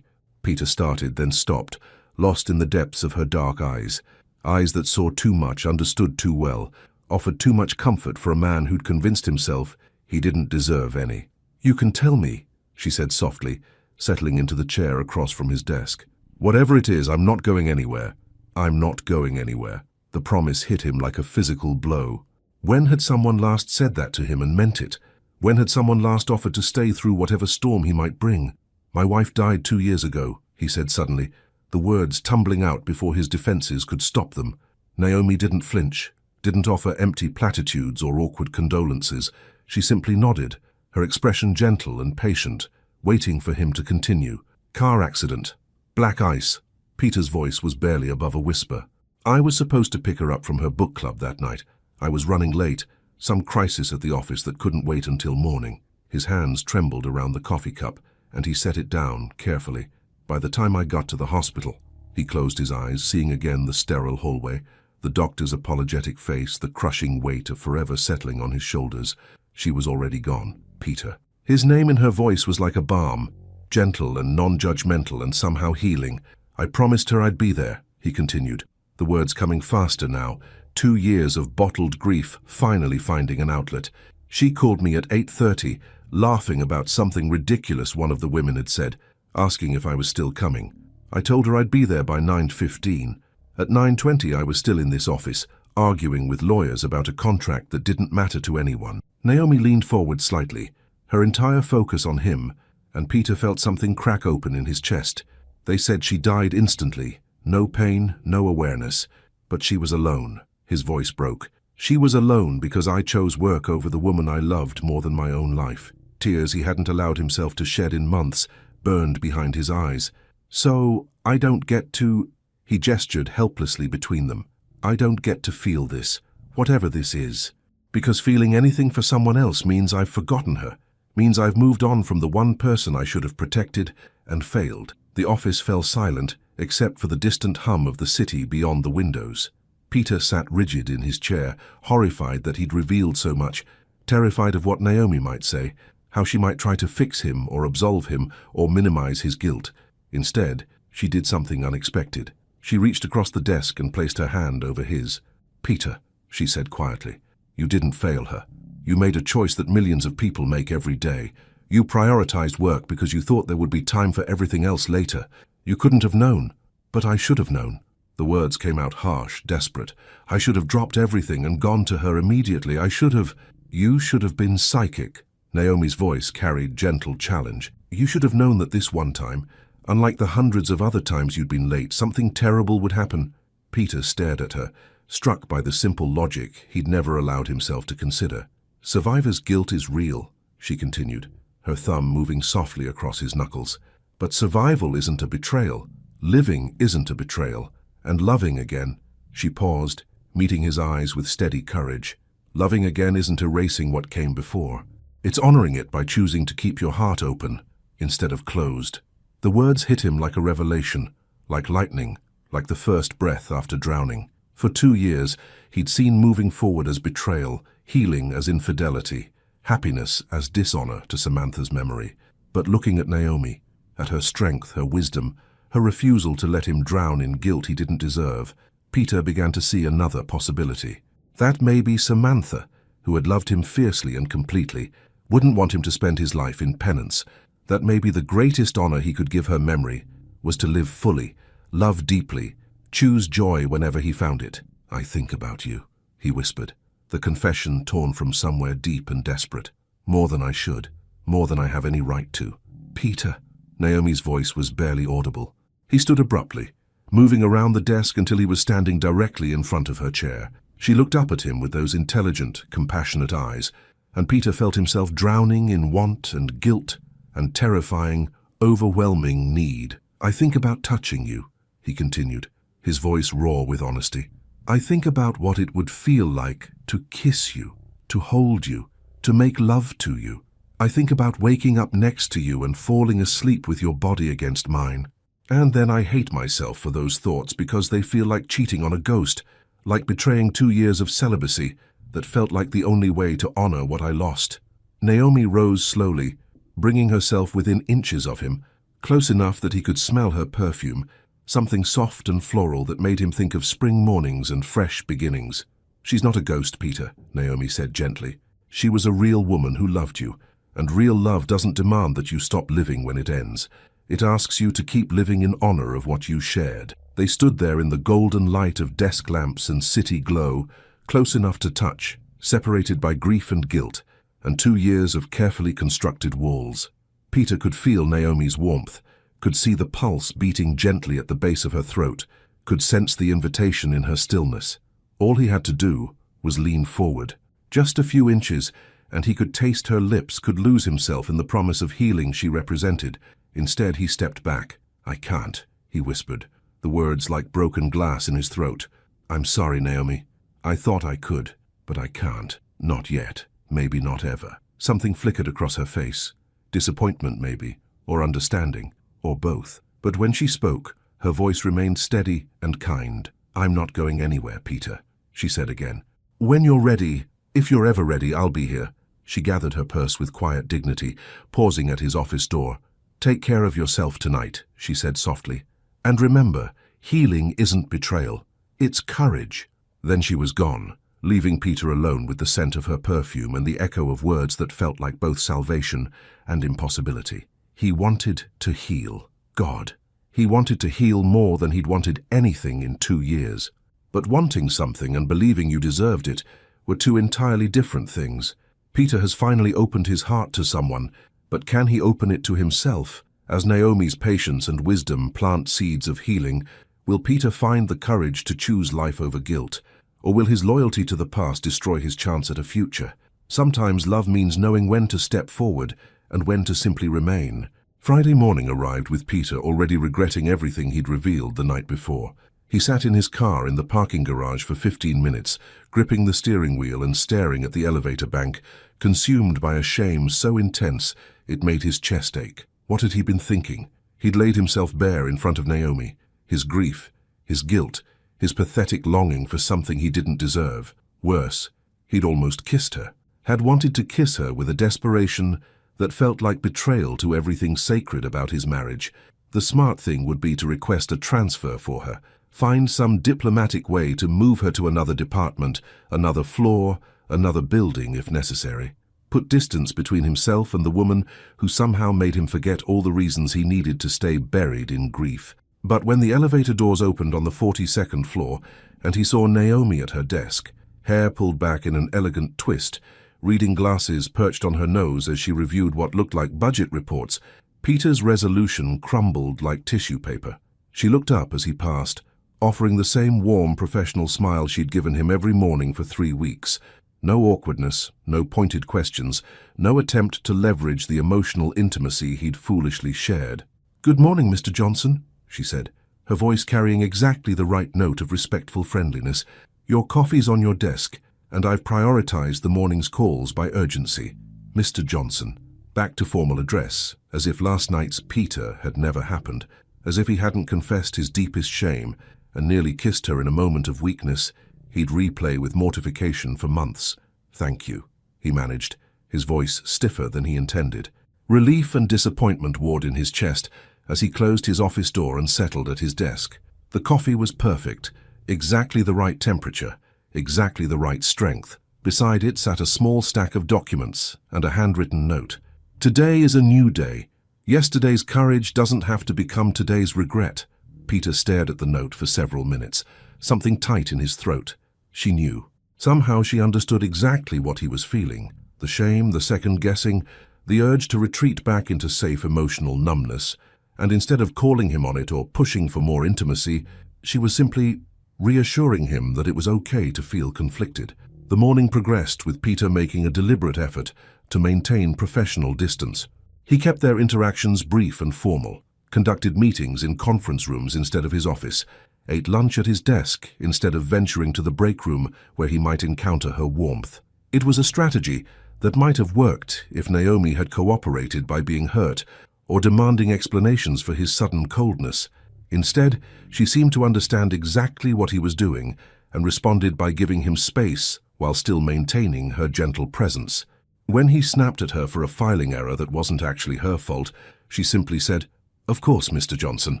Speaker 1: Peter started, then stopped, lost in the depths of her dark eyes. Eyes that saw too much, understood too well, offered too much comfort for a man who'd convinced himself he didn't deserve any. "You can tell me," she said softly, settling into the chair across from his desk. "Whatever it is, I'm not going anywhere. I'm not going anywhere." The promise hit him like a physical blow. When had someone last said that to him and meant it? When had someone last offered to stay through whatever storm he might bring? "My wife died 2 years ago," he said suddenly, the words tumbling out before his defenses could stop them. Naomi didn't flinch, didn't offer empty platitudes or awkward condolences. She simply nodded, her expression gentle and patient, waiting for him to continue. "Car accident. Black ice." Peter's voice was barely above a whisper. "I was supposed to pick her up from her book club that night. I was running late, some crisis at the office that couldn't wait until morning." His hands trembled around the coffee cup, and he set it down carefully. "By the time I got to the hospital," he closed his eyes, seeing again the sterile hallway, the doctor's apologetic face, the crushing weight of forever settling on his shoulders. She was already gone. Peter. His name in her voice was like a balm, gentle and non-judgmental and somehow healing. "I promised her I'd be there," he continued, the words coming faster now, 2 years of bottled grief finally finding an outlet. "She called me at 8:30, laughing about something ridiculous one of the women had said, asking if I was still coming. I told her I'd be there by 9:15. At 9:20 I was still in this office, arguing with lawyers about a contract that didn't matter to anyone." Naomi leaned forward slightly, her entire focus on him, and Peter felt something crack open in his chest. "They said she died instantly. No pain, no awareness. But she was alone." His voice broke. "She was alone because I chose work over the woman I loved more than my own life." Tears he hadn't allowed himself to shed in months burned behind his eyes. "So, I don't get to—" He gestured helplessly between them. "I don't get to feel this, whatever this is. Because feeling anything for someone else means I've forgotten her, means I've moved on from the one person I should have protected and failed." The office fell silent, except for the distant hum of the city beyond the windows. Peter sat rigid in his chair, horrified that he'd revealed so much, terrified of what Naomi might say, how she might try to fix him or absolve him or minimize his guilt. Instead, she did something unexpected. She reached across the desk and placed her hand over his. "Peter," she said quietly, "you didn't fail her. You made a choice that millions of people make every day. You prioritized work because you thought there would be time for everything else later. You couldn't have known. But I should have known." The words came out harsh, desperate. "I should have dropped everything and gone to her immediately. I should have—" "You should have been psychic." Naomi's voice carried gentle challenge. "You should have known that this one time, unlike the hundreds of other times you'd been late, something terrible would happen." Peter stared at her, struck by the simple logic he'd never allowed himself to consider. "Survivor's guilt is real," she continued, her thumb moving softly across his knuckles. "But survival isn't a betrayal. Living isn't a betrayal. And loving again," she paused, meeting his eyes with steady courage. "Loving again isn't erasing what came before. It's honoring it by choosing to keep your heart open instead of closed." The words hit him like a revelation, like lightning, like the first breath after drowning. For 2 years, he'd seen moving forward as betrayal, healing as infidelity, happiness as dishonor to Samantha's memory. But looking at Naomi, at her strength, her wisdom, her refusal to let him drown in guilt he didn't deserve, Peter began to see another possibility. That maybe Samantha, who had loved him fiercely and completely, wouldn't want him to spend his life in penance. That maybe the greatest honor he could give her memory was to live fully, love deeply, choose joy whenever he found it. "I think about you," he whispered, the confession torn from somewhere deep and desperate. "More than I should, more than I have any right to." "Peter." Naomi's voice was barely audible. He stood abruptly, moving around the desk until he was standing directly in front of her chair. She looked up at him with those intelligent, compassionate eyes, and Peter felt himself drowning in want and guilt and terrifying, overwhelming need. "I think about touching you," he continued, his voice raw with honesty. "I think about what it would feel like to kiss you, to hold you, to make love to you. I think about waking up next to you and falling asleep with your body against mine. And then I hate myself for those thoughts because they feel like cheating on a ghost, like betraying 2 years of celibacy that felt like the only way to honor what I lost." Naomi rose slowly, bringing herself within inches of him, close enough that he could smell her perfume, something soft and floral that made him think of spring mornings and fresh beginnings. "She's not a ghost, Peter," Naomi said gently. "She was a real woman who loved you, and real love doesn't demand that you stop living when it ends. It asks you to keep living in honor of what you shared." They stood there in the golden light of desk lamps and city glow, close enough to touch, separated by grief and guilt, and 2 years of carefully constructed walls. Peter could feel Naomi's warmth, could see the pulse beating gently at the base of her throat, could sense the invitation in her stillness. All he had to do was lean forward. Just a few inches, and he could taste her lips, could lose himself in the promise of healing she represented. Instead, he stepped back. "I can't," he whispered, the words like broken glass in his throat. "I'm sorry, Naomi. I thought I could, but I can't. Not yet. Maybe not ever." Something flickered across her face. Disappointment, maybe, or understanding, or both. But when she spoke, her voice remained steady and kind. "I'm not going anywhere, Peter," she said again. "When you're ready, if you're ever ready, I'll be here." She gathered her purse with quiet dignity, pausing at his office door. "Take care of yourself tonight," she said softly. "And remember, healing isn't betrayal. It's courage." Then she was gone, leaving Peter alone with the scent of her perfume and the echo of words that felt like both salvation and impossibility. He wanted to heal. God. He wanted to heal more than he'd wanted anything in 2 years. But wanting something and believing you deserved it were two entirely different things. Peter has finally opened his heart to someone, but can he open it to himself? As Naomi's patience and wisdom plant seeds of healing, will Peter find the courage to choose life over guilt? Or will his loyalty to the past destroy his chance at a future? Sometimes love means knowing when to step forward and when to simply remain. Friday morning arrived with Peter already regretting everything he'd revealed the night before. He sat in his car in the parking garage for 15 minutes, gripping the steering wheel and staring at the elevator bank, consumed by a shame so intense it made his chest ache. What had he been thinking? He'd laid himself bare in front of Naomi. His grief, his guilt, his pathetic longing for something he didn't deserve. Worse, he'd almost kissed her. Had wanted to kiss her with a desperation that felt like betrayal to everything sacred about his marriage. The smart thing would be to request a transfer for her, find some diplomatic way to move her to another department, another floor, another building if necessary. Put distance between himself and the woman who somehow made him forget all the reasons he needed to stay buried in grief. But when the elevator doors opened on the 42nd floor and he saw Naomi at her desk, hair pulled back in an elegant twist, reading glasses perched on her nose as she reviewed what looked like budget reports, Peter's resolution crumbled like tissue paper. She looked up as he passed, offering the same warm professional smile she'd given him every morning for 3 weeks. No awkwardness, no pointed questions, no attempt to leverage the emotional intimacy he'd foolishly shared. "Good morning, Mr. Johnson," she said, her voice carrying exactly the right note of respectful friendliness. "Your coffee's on your desk, and I've prioritized the morning's calls by urgency. Mr. Johnson." Back to formal address, as if last night's Peter had never happened, as if he hadn't confessed his deepest shame and nearly kissed her in a moment of weakness he'd replay with mortification for months. "Thank you," he managed, his voice stiffer than he intended. Relief and disappointment warred in his chest as he closed his office door and settled at his desk. The coffee was perfect, exactly the right temperature, exactly the right strength. Beside it sat a small stack of documents and a handwritten note. "Today is a new day. Yesterday's courage doesn't have to become today's regret." Peter stared at the note for several minutes, something tight in his throat. She knew. Somehow she understood exactly what he was feeling. The shame, the second-guessing, the urge to retreat back into safe emotional numbness. And instead of calling him on it or pushing for more intimacy, she was simply reassuring him that it was okay to feel conflicted. The morning progressed with Peter making a deliberate effort to maintain professional distance. He kept their interactions brief and formal, conducted meetings in conference rooms instead of his office, ate lunch at his desk instead of venturing to the break room where he might encounter her warmth. It was a strategy that might have worked if Naomi had cooperated by being hurt or demanding explanations for his sudden coldness. Instead, she seemed to understand exactly what he was doing and responded by giving him space while still maintaining her gentle presence. When he snapped at her for a filing error that wasn't actually her fault, she simply said, "Of course, Mr. Johnson.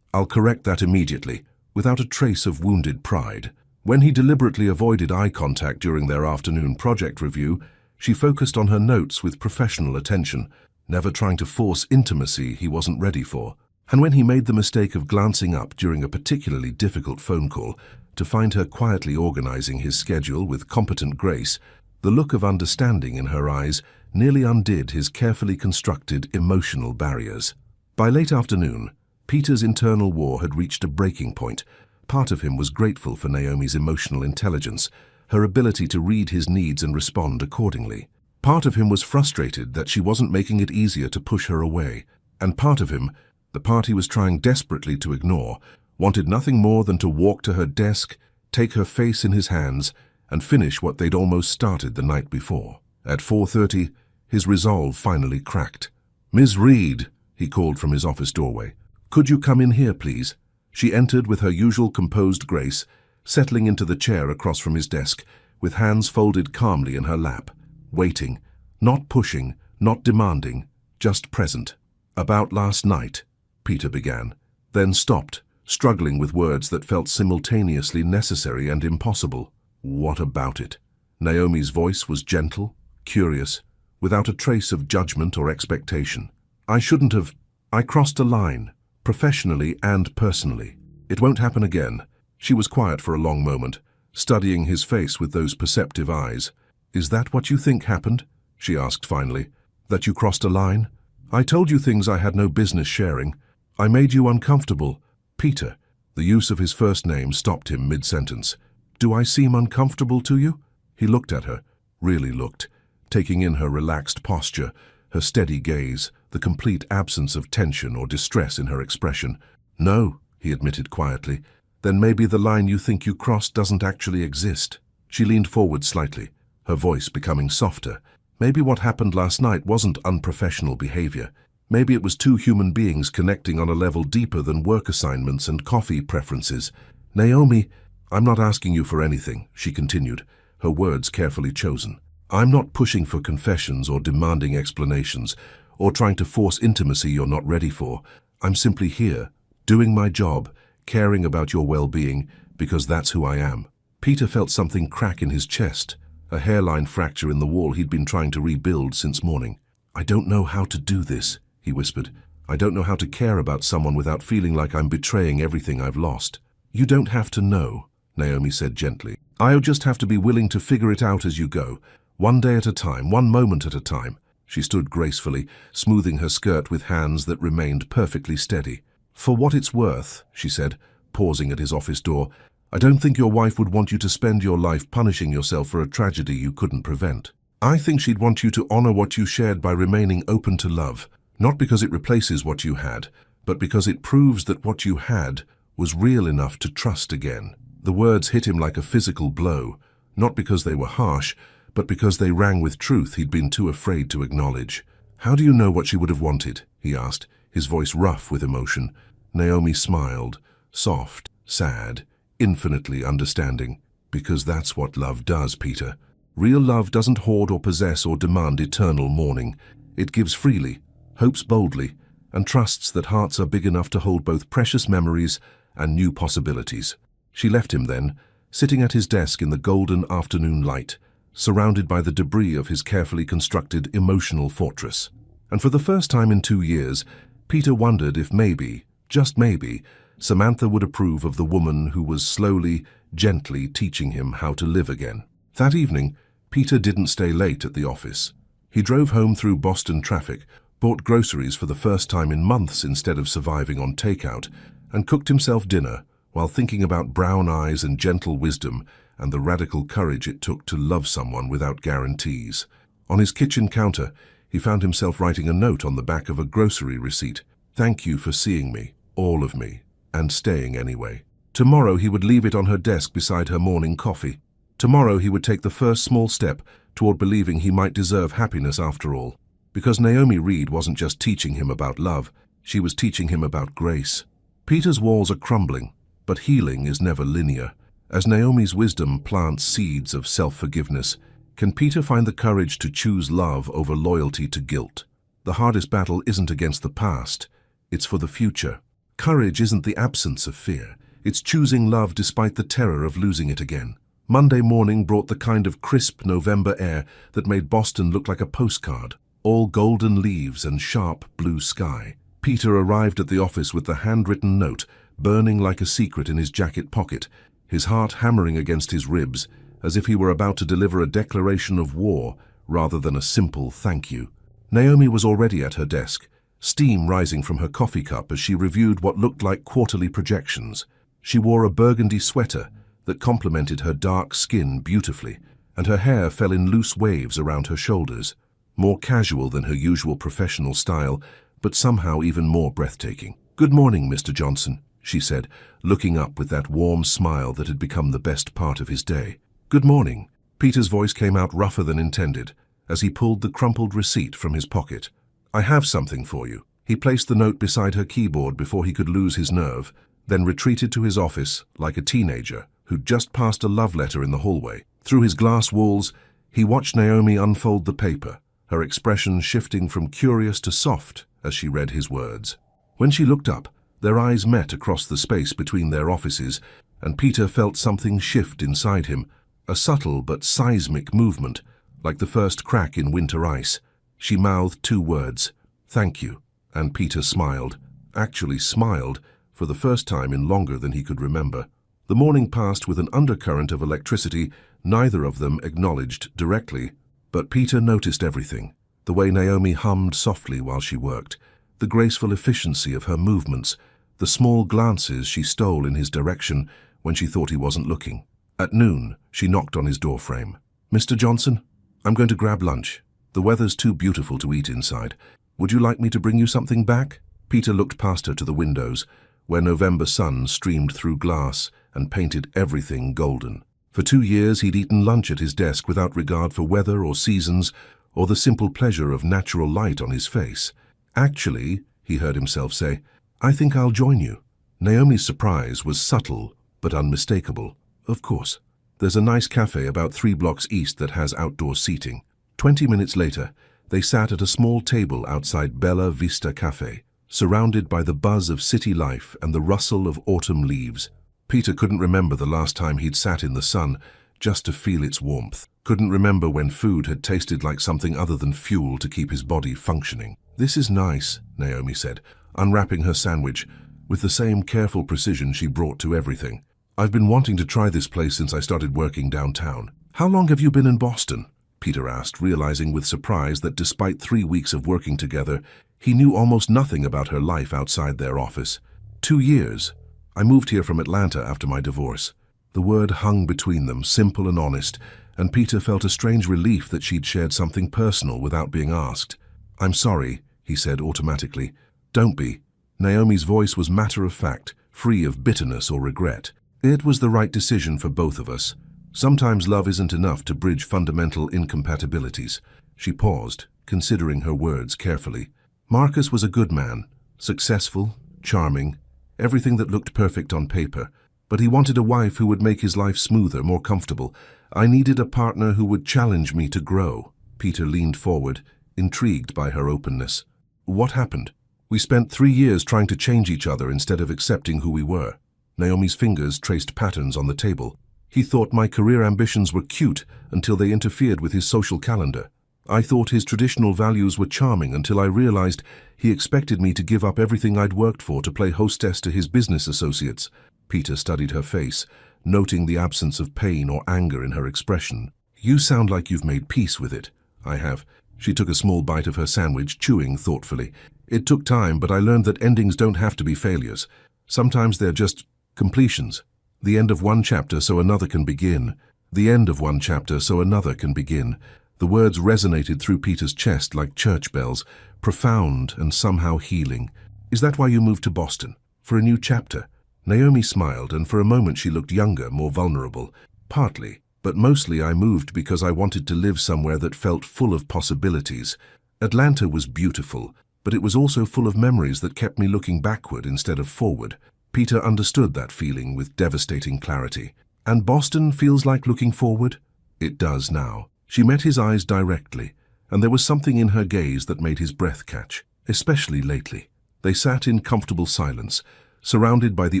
Speaker 1: I'll correct that immediately," without a trace of wounded pride. When he deliberately avoided eye contact during their afternoon project review, she focused on her notes with professional attention, never trying to force intimacy he wasn't ready for. And when he made the mistake of glancing up during a particularly difficult phone call, to find her quietly organizing his schedule with competent grace, the look of understanding in her eyes nearly undid his carefully constructed emotional barriers. By late afternoon, Peter's internal war had reached a breaking point. Part of him was grateful for Naomi's emotional intelligence, her ability to read his needs and respond accordingly. Part of him was frustrated that she wasn't making it easier to push her away. And part of him, the part he was trying desperately to ignore, wanted nothing more than to walk to her desk, take her face in his hands, and finish what they'd almost started the night before. At 4:30, his resolve finally cracked. "Ms. Reed," he called from his office doorway. "Could you come in here, please?" She entered with her usual composed grace, settling into the chair across from his desk, with hands folded calmly in her lap, waiting, not pushing, not demanding, just present. "About last night," Peter began, then stopped, struggling with words that felt simultaneously necessary and impossible. "What about it?" Naomi's voice was gentle, curious, without a trace of judgment or expectation. "I shouldn't have. I crossed a line, professionally and personally. It won't happen again." She was quiet for a long moment, studying his face with those perceptive eyes. "Is that what you think happened?" she asked finally. "That you crossed a line? I told you things I had no business sharing. I made you uncomfortable." Peter, the use of his first name, stopped him mid-sentence. "Do I seem uncomfortable to you?" He looked at her, really looked, taking in her relaxed posture, her steady gaze, the complete absence of tension or distress in her expression. "No," he admitted quietly. "Then maybe the line you think you crossed doesn't actually exist." She leaned forward slightly, her voice becoming softer. "Maybe what happened last night wasn't unprofessional behavior. Maybe it was two human beings connecting on a level deeper than work assignments and coffee preferences. Naomi, I'm not asking you for anything," she continued, her words carefully chosen. "I'm not pushing for confessions or demanding explanations, or trying to force intimacy you're not ready for. I'm simply here, doing my job, caring about your well-being, because that's who I am." Peter felt something crack in his chest, a hairline fracture in the wall he'd been trying to rebuild since morning. "I don't know how to do this," he whispered. "I don't know how to care about someone without feeling like I'm betraying everything I've lost." "You don't have to know," Naomi said gently. "I'll just have to be willing to figure it out as you go, one day at a time, one moment at a time." She stood gracefully, smoothing her skirt with hands that remained perfectly steady. "For what it's worth," she said, pausing at his office door, "I don't think your wife would want you to spend your life punishing yourself for a tragedy you couldn't prevent. I think she'd want you to honor what you shared by remaining open to love, not because it replaces what you had, but because it proves that what you had was real enough to trust again." The words hit him like a physical blow, not because they were harsh, but because they rang with truth he'd been too afraid to acknowledge. "How do you know what she would have wanted?" he asked, his voice rough with emotion. Naomi smiled, soft, sad, infinitely understanding. "Because that's what love does, Peter. Real love doesn't hoard or possess or demand eternal mourning. It gives freely, hopes boldly, and trusts that hearts are big enough to hold both precious memories and new possibilities." She left him then, sitting at his desk in the golden afternoon light, surrounded by the debris of his carefully constructed emotional fortress. And for the first time in 2 years, Peter wondered if maybe, just maybe, Samantha would approve of the woman who was slowly, gently teaching him how to live again. That evening, Peter didn't stay late at the office. He drove home through Boston traffic, bought groceries for the first time in months instead of surviving on takeout, and cooked himself dinner while thinking about brown eyes and gentle wisdom and the radical courage it took to love someone without guarantees. On his kitchen counter, he found himself writing a note on the back of a grocery receipt. "Thank you for seeing me, all of me, and staying anyway." Tomorrow he would leave it on her desk beside her morning coffee. Tomorrow he would take the first small step toward believing he might deserve happiness after all. Because Naomi Reed wasn't just teaching him about love, she was teaching him about grace. Peter's walls are crumbling, but healing is never linear. As Naomi's wisdom plants seeds of self-forgiveness, can Peter find the courage to choose love over loyalty to guilt? The hardest battle isn't against the past, it's for the future. Courage isn't the absence of fear, It's choosing love despite the terror of losing it again. Monday morning brought the kind of crisp November air that made Boston look like a postcard, all golden leaves and sharp blue sky. Peter arrived at the office with the handwritten note burning like a secret in his jacket pocket, his heart hammering against his ribs, as if he were about to deliver a declaration of war rather than a simple thank you. Naomi was already at her desk, steam rising from her coffee cup as she reviewed what looked like quarterly projections. She wore a burgundy sweater that complemented her dark skin beautifully, and her hair fell in loose waves around her shoulders, more casual than her usual professional style, but somehow even more breathtaking. "Good morning, Mr. Johnson," she said, looking up with that warm smile that had become the best part of his day. "Good morning." Peter's voice came out rougher than intended as he pulled the crumpled receipt from his pocket. "I have something for you." He placed the note beside her keyboard before he could lose his nerve, then retreated to his office like a teenager who'd just passed a love letter in the hallway. Through his glass walls, he watched Naomi unfold the paper, her expression shifting from curious to soft as she read his words. When she looked up, their eyes met across the space between their offices, and Peter felt something shift inside him, a subtle but seismic movement, like the first crack in winter ice. She mouthed two words, "Thank you," and Peter smiled, actually smiled, for the first time in longer than he could remember. The morning passed with an undercurrent of electricity neither of them acknowledged directly, but Peter noticed everything. The way Naomi hummed softly while she worked, the graceful efficiency of her movements, the small glances she stole in his direction when she thought he wasn't looking. At noon, she knocked on his doorframe. "Mr. Johnson, I'm going to grab lunch. The weather's too beautiful to eat inside. Would you like me to bring you something back?" Peter looked past her to the windows, where November sun streamed through glass and painted everything golden. For 2 years he'd eaten lunch at his desk without regard for weather or seasons or the simple pleasure of natural light on his face. "Actually," he heard himself say, "I think I'll join you." Naomi's surprise was subtle but unmistakable. "Of course. There's a nice cafe about 3 blocks east that has outdoor seating." 20 minutes later, they sat at a small table outside Bella Vista Cafe, surrounded by the buzz of city life and the rustle of autumn leaves. Peter couldn't remember the last time he'd sat in the sun just to feel its warmth. Couldn't remember when food had tasted like something other than fuel to keep his body functioning. "This is nice," Naomi said, unwrapping her sandwich with the same careful precision she brought to everything. "I've been wanting to try this place since I started working downtown." "How long have you been in Boston?" Peter asked, realizing with surprise that despite 3 weeks of working together, he knew almost nothing about her life outside their office. 2 years. I moved here from Atlanta after my divorce." The word hung between them, simple and honest, and Peter felt a strange relief that she'd shared something personal without being asked. "I'm sorry," he said automatically. "Don't be." Naomi's voice was matter-of-fact, free of bitterness or regret. "It was the right decision for both of us. Sometimes love isn't enough to bridge fundamental incompatibilities." She paused, considering her words carefully. "Marcus was a good man, successful, charming, everything that looked perfect on paper, but he wanted a wife who would make his life smoother, more comfortable. I needed a partner who would challenge me to grow." Peter leaned forward, intrigued by her openness. "What happened?" "We spent 3 years trying to change each other instead of accepting who we were." Naomi's fingers traced patterns on the table. "He thought my career ambitions were cute until they interfered with his social calendar. I thought his traditional values were charming until I realized he expected me to give up everything I'd worked for to play hostess to his business associates." Peter studied her face, noting the absence of pain or anger in her expression. "You sound like you've made peace with it." "I have." She took a small bite of her sandwich, chewing thoughtfully. "It took time, but I learned that endings don't have to be failures. Sometimes they're just completions. The end of one chapter so another can begin. The end of one chapter so another can begin." The words resonated through Peter's chest like church bells, profound and somehow healing. "Is that why you moved to Boston? For a new chapter?" Naomi smiled, and for a moment she looked younger, more vulnerable. "Partly, but mostly I moved because I wanted to live somewhere that felt full of possibilities. Atlanta was beautiful, but it was also full of memories that kept me looking backward instead of forward." Peter understood that feeling with devastating clarity. "And Boston feels like looking forward?" "It does now." She met his eyes directly, and there was something in her gaze that made his breath catch, especially lately. They sat in comfortable silence, surrounded by the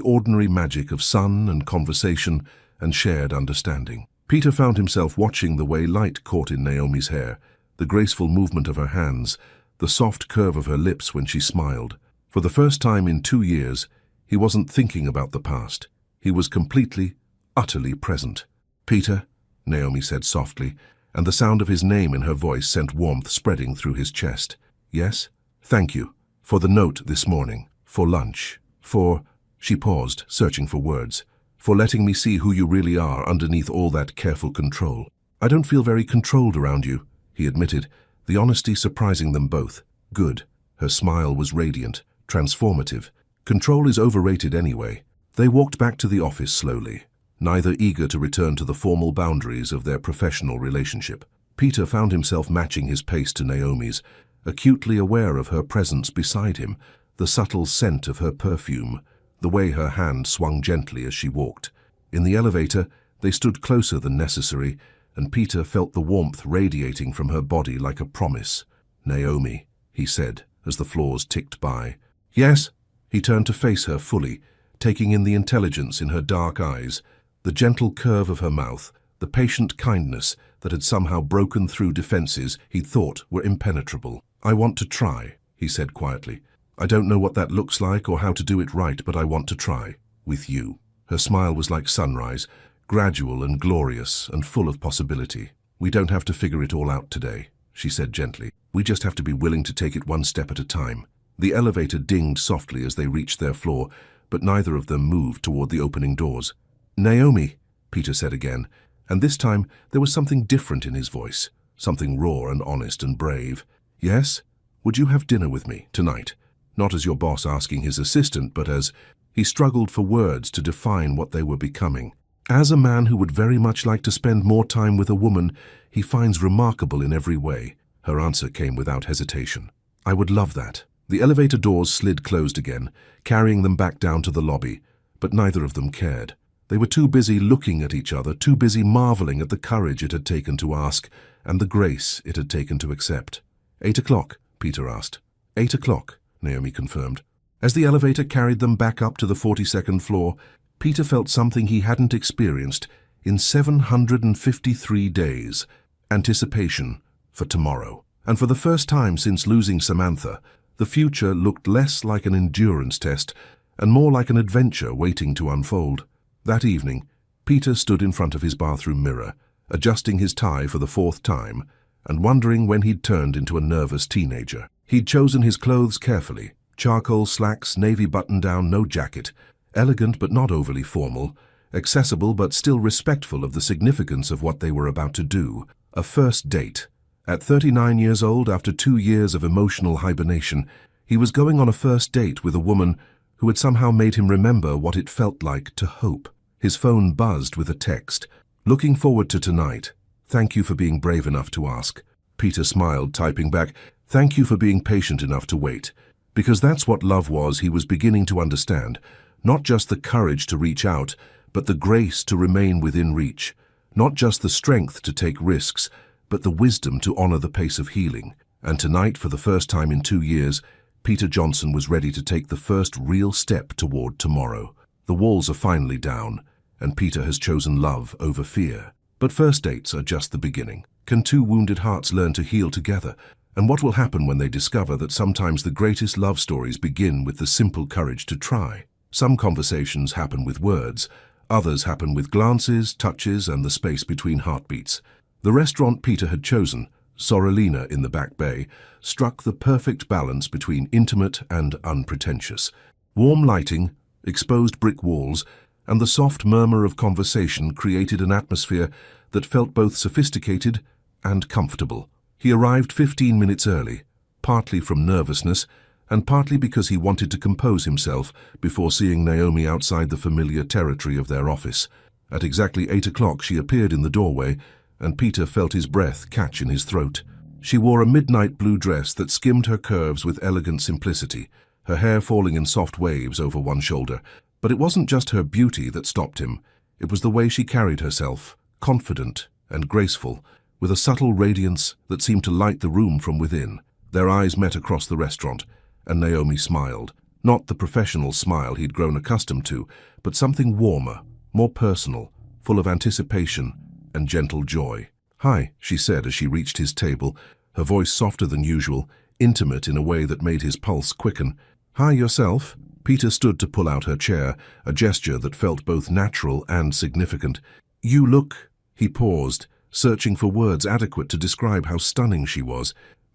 Speaker 1: ordinary magic of sun and conversation and shared understanding. Peter found himself watching the way light caught in Naomi's hair, the graceful movement of her hands, the soft curve of her lips when she smiled. For the first time in 2 years, he wasn't thinking about the past. He was completely, utterly present. "Peter," Naomi said softly, and the sound of his name in her voice sent warmth spreading through his chest. "Yes? Thank you. For the note this morning. For lunch. For—" She paused, searching for words. "For letting me see who you really are underneath all that careful control." "I don't feel very controlled around you," he admitted, the honesty surprising them both. "Good." Her smile was radiant, transformative. "Control is overrated anyway." They walked back to the office slowly, neither eager to return to the formal boundaries of their professional relationship. Peter found himself matching his pace to Naomi's, acutely aware of her presence beside him, the subtle scent of her perfume, the way her hand swung gently as she walked. In the elevator, they stood closer than necessary, and Peter felt the warmth radiating from her body like a promise. "Naomi," he said, as the floors ticked by. "Yes?" He turned to face her fully, taking in the intelligence in her dark eyes, the gentle curve of her mouth, the patient kindness that had somehow broken through defenses he'd thought were impenetrable. "I want to try," he said quietly. "I don't know what that looks like or how to do it right, but I want to try. With you." Her smile was like sunrise, gradual and glorious and full of possibility. "We don't have to figure it all out today," she said gently. "We just have to be willing to take it one step at a time." The elevator dinged softly as they reached their floor, but neither of them moved toward the opening doors. "Naomi," Peter said again, and this time there was something different in his voice, something raw and honest and brave. "Yes? Would you have dinner with me tonight?" Not as your boss asking his assistant, but as— he struggled for words to define what they were becoming. As a man who would very much like to spend more time with a woman he finds remarkable in every way. Her answer came without hesitation. "I would love that." The elevator doors slid closed again, carrying them back down to the lobby, but neither of them cared. They were too busy looking at each other, too busy marveling at the courage it had taken to ask, and the grace it had taken to accept. 8 o'clock, Peter asked. 8 o'clock, Naomi confirmed. As the elevator carried them back up to the 42nd floor, Peter felt something he hadn't experienced in 753 days. Anticipation for tomorrow. And for the first time since losing Samantha, the future looked less like an endurance test and more like an adventure waiting to unfold. That evening, Peter stood in front of his bathroom mirror, adjusting his tie for the 4th time, and wondering when he'd turned into a nervous teenager. He'd chosen his clothes carefully, charcoal slacks, navy button-down, no jacket, elegant but not overly formal, accessible but still respectful of the significance of what they were about to do. A first date. At 39 years old, after 2 years of emotional hibernation, he was going on a first date with a woman who had somehow made him remember what it felt like to hope. His phone buzzed with a text. "Looking forward to tonight. Thank you for being brave enough to ask." Peter smiled, typing back, "Thank you for being patient enough to wait." Because that's what love was, he was beginning to understand. Not just the courage to reach out, but the grace to remain within reach. Not just the strength to take risks, but the wisdom to honor the pace of healing. And tonight, for the first time in 2 years, Peter Johnson was ready to take the first real step toward tomorrow. The walls are finally down, and Peter has chosen love over fear. But first dates are just the beginning. Can two wounded hearts learn to heal together? And what will happen when they discover that sometimes the greatest love stories begin with the simple courage to try? Some conversations happen with words, others happen with glances, touches, and the space between heartbeats. The restaurant Peter had chosen, Sorrelina in the Back Bay, struck the perfect balance between intimate and unpretentious. Warm lighting, exposed brick walls, and the soft murmur of conversation created an atmosphere that felt both sophisticated and comfortable. He arrived 15 minutes early, partly from nervousness and partly because he wanted to compose himself before seeing Naomi outside the familiar territory of their office. At exactly 8 o'clock she appeared in the doorway, and Peter felt his breath catch in his throat. She wore a midnight blue dress that skimmed her curves with elegant simplicity, her hair falling in soft waves over one shoulder. But it wasn't just her beauty that stopped him. It was the way she carried herself, confident and graceful, with a subtle radiance that seemed to light the room from within. Their eyes met across the restaurant, and Naomi smiled, Not the professional smile he'd grown accustomed to, but something warmer, more personal, full of anticipation and gentle joy. "Hi," she said as she reached his table, her voice softer than usual, intimate in a way that made his pulse quicken. "Hi, yourself?" Peter stood to pull out her chair, a gesture that felt both natural and significant. "You look—" He paused, searching for words adequate to describe how stunning she was.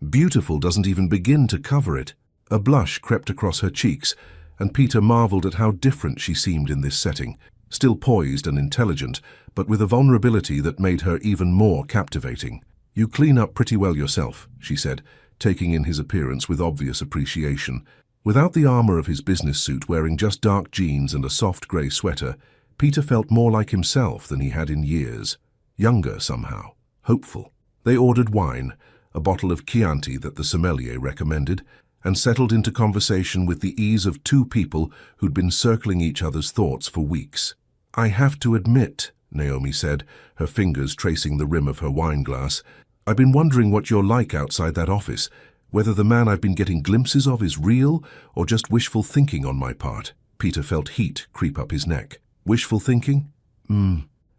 Speaker 1: Beautiful doesn't even begin to cover it. A blush crept across her cheeks, and Peter marveled at how different she seemed in this setting, still poised and intelligent, but with a vulnerability that made her even more captivating. "You clean up pretty well yourself," she said, taking in his appearance with obvious appreciation. Without the armor of his business suit, wearing just dark jeans and a soft grey sweater, Peter felt more like himself than he had in years. Younger somehow, hopeful. They ordered wine, a bottle of Chianti that the sommelier recommended, and settled into conversation with the ease of two people who'd been circling each other's thoughts for weeks. "I have to admit," Naomi said, her fingers tracing the rim of her wine glass, "I've been wondering what you're like outside that office, whether the man I've been getting glimpses of is real or just wishful thinking on my part." Peter felt heat creep up his neck. "Wishful thinking?"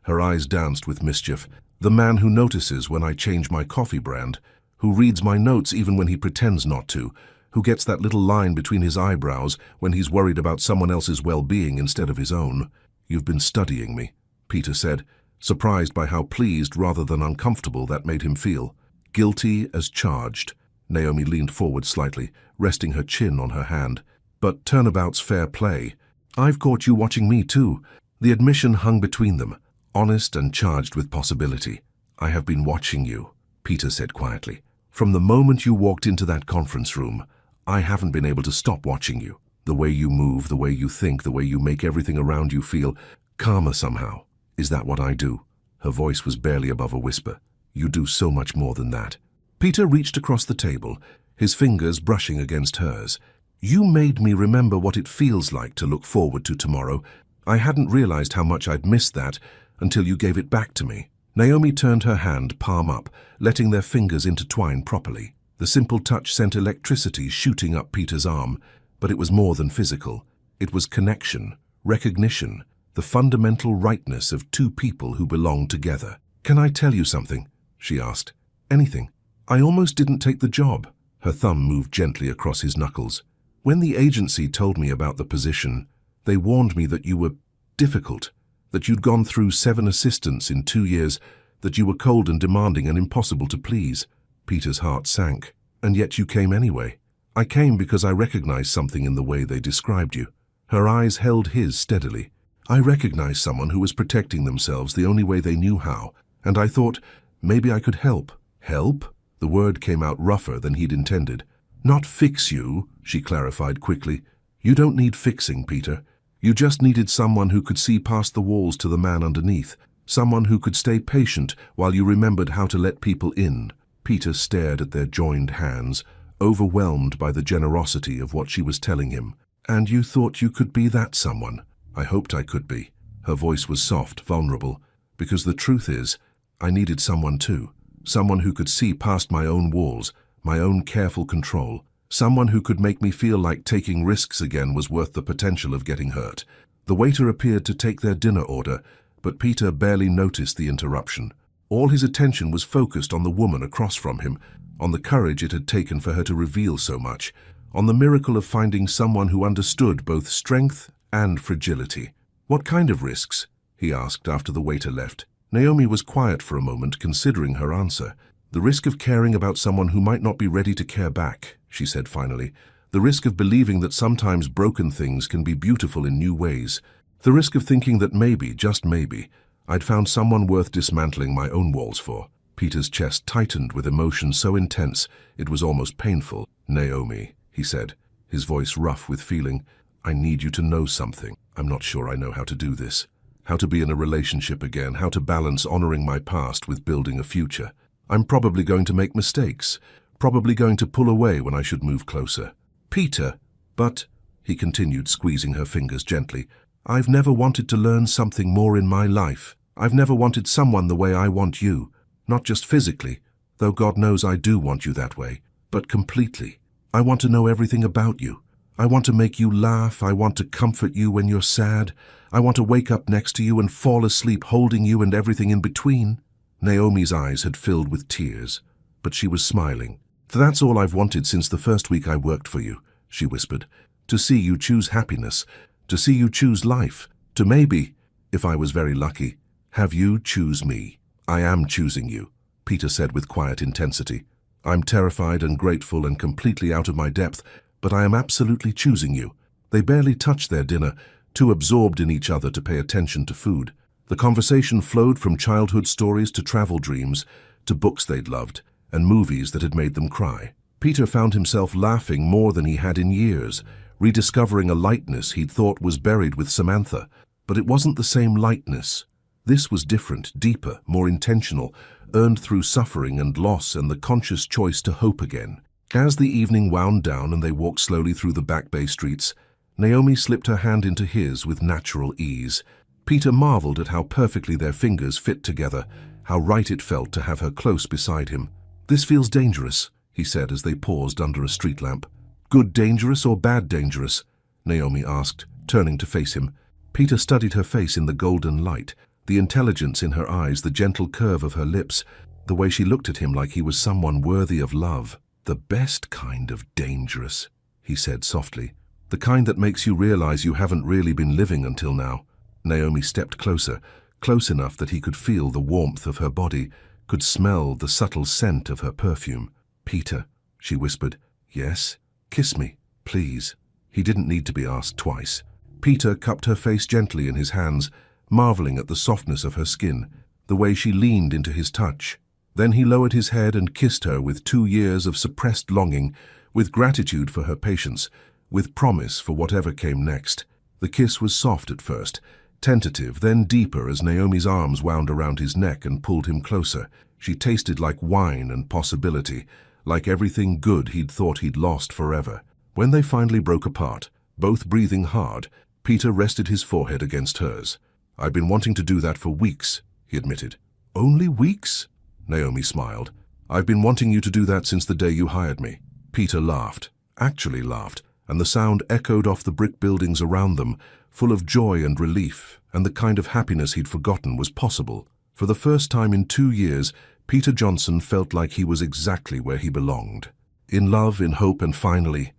Speaker 1: Her eyes danced with mischief. "The man who notices when I change my coffee brand, who reads my notes even when he pretends not to, who gets that little line between his eyebrows when he's worried about someone else's well-being instead of his own." "You've been studying me," Peter said, surprised by how pleased rather than uncomfortable that made him feel. "Guilty as charged." Naomi leaned forward slightly, resting her chin on her hand. "But turnabout's fair play. I've caught you watching me too." The admission hung between them, honest and charged with possibility. "I have been watching you," Peter said quietly. "From the moment you walked into that conference room, I haven't been able to stop watching you. The way you move, the way you think, the way you make everything around you feel calmer somehow. Is that what I do?" Her voice was barely above a whisper. "You do so much more than that." Peter reached across the table, his fingers brushing against hers. "You made me remember what it feels like to look forward to tomorrow. I hadn't realized how much I'd missed that until you gave it back to me." Naomi turned her hand palm up, letting their fingers intertwine properly. The simple touch sent electricity shooting up Peter's arm, but it was more than physical. It was connection, recognition, the fundamental rightness of two people who belong together. "Can I tell you something?" she asked. "Anything. I almost didn't take the job." Her thumb moved gently across his knuckles. "When the agency told me about the position, they warned me that you were difficult, that you'd gone through 7 assistants in 2 years, that you were cold and demanding and impossible to please." Peter's heart sank. "And yet you came anyway." "I came because I recognized something in the way they described you." Her eyes held his steadily. "I recognized someone who was protecting themselves the only way they knew how, and I thought, maybe I could help." "Help?" The word came out rougher than he'd intended. "Not fix you," she clarified quickly. "You don't need fixing, Peter. You just needed someone who could see past the walls to the man underneath, someone who could stay patient while you remembered how to let people in." Peter stared at their joined hands, overwhelmed by the generosity of what she was telling him. "And you thought you could be that someone?" "I hoped I could be." Her voice was soft, vulnerable. "Because the truth is, I needed someone too. Someone who could see past my own walls, my own careful control. Someone who could make me feel like taking risks again was worth the potential of getting hurt." The waiter appeared to take their dinner order, but Peter barely noticed the interruption. All his attention was focused on the woman across from him, on the courage it had taken for her to reveal so much, on the miracle of finding someone who understood both strength and fragility. "What kind of risks?" he asked after the waiter left. Naomi was quiet for a moment, considering her answer. "The risk of caring about someone who might not be ready to care back," she said finally. "The risk of believing that sometimes broken things can be beautiful in new ways. The risk of thinking that maybe, just maybe, I'd found someone worth dismantling my own walls for." Peter's chest tightened with emotion so intense it was almost painful. "Naomi," he said, his voice rough with feeling, "I need you to know something. I'm not sure I know how to do this. How to be in a relationship again, how to balance honoring my past with building a future. I'm probably going to make mistakes, probably going to pull away when I should move closer." "Peter, but," he continued, squeezing her fingers gently, "I've never wanted to learn something more in my life. I've never wanted someone the way I want you. Not just physically, though God knows I do want you that way, but completely. I want to know everything about you. I want to make you laugh. I want to comfort you when you're sad. I want to wake up next to you and fall asleep holding you and everything in between." Naomi's eyes had filled with tears, but she was smiling. "That's all I've wanted since the first week I worked for you," she whispered. "To see you choose happiness, to see you choose life, to maybe, if I was very lucky, have you choose me." "I am choosing you," Peter said with quiet intensity. "I'm terrified and grateful and completely out of my depth, but I am absolutely choosing you." They barely touched their dinner, too absorbed in each other to pay attention to food. The conversation flowed from childhood stories to travel dreams, to books they'd loved, and movies that had made them cry. Peter found himself laughing more than he had in years, rediscovering a lightness he'd thought was buried with Samantha. But it wasn't the same lightness. This was different, deeper, more intentional, earned through suffering and loss and the conscious choice to hope again. As the evening wound down and they walked slowly through the Back Bay streets, Naomi slipped her hand into his with natural ease. Peter marveled at how perfectly their fingers fit together, how right it felt to have her close beside him. "This feels dangerous," he said as they paused under a street lamp. "Good dangerous or bad dangerous?" Naomi asked, turning to face him. Peter studied her face in the golden light, the intelligence in her eyes, the gentle curve of her lips, the way she looked at him like he was someone worthy of love. "The best kind of dangerous," he said softly. "The kind that makes you realize you haven't really been living until now." Naomi stepped closer, close enough that he could feel the warmth of her body, could smell the subtle scent of her perfume. "Peter," she whispered. "Yes? Kiss me, please." He didn't need to be asked twice. Peter cupped her face gently in his hands, marveling at the softness of her skin, the way she leaned into his touch. Then he lowered his head and kissed her with 2 years of suppressed longing, with gratitude for her patience, with promise for whatever came next. The kiss was soft at first, tentative, then deeper as Naomi's arms wound around his neck and pulled him closer. She tasted like wine and possibility, like everything good he'd thought he'd lost forever. When they finally broke apart, both breathing hard, Peter rested his forehead against hers. "I've been wanting to do that for weeks," he admitted. "Only weeks?" Naomi smiled. "I've been wanting you to do that since the day you hired me." Peter laughed, actually laughed, and the sound echoed off the brick buildings around them, full of joy and relief, and the kind of happiness he'd forgotten was possible. For the first time in 2 years, Peter Johnson felt like he was exactly where he belonged. In love, in hope, and finally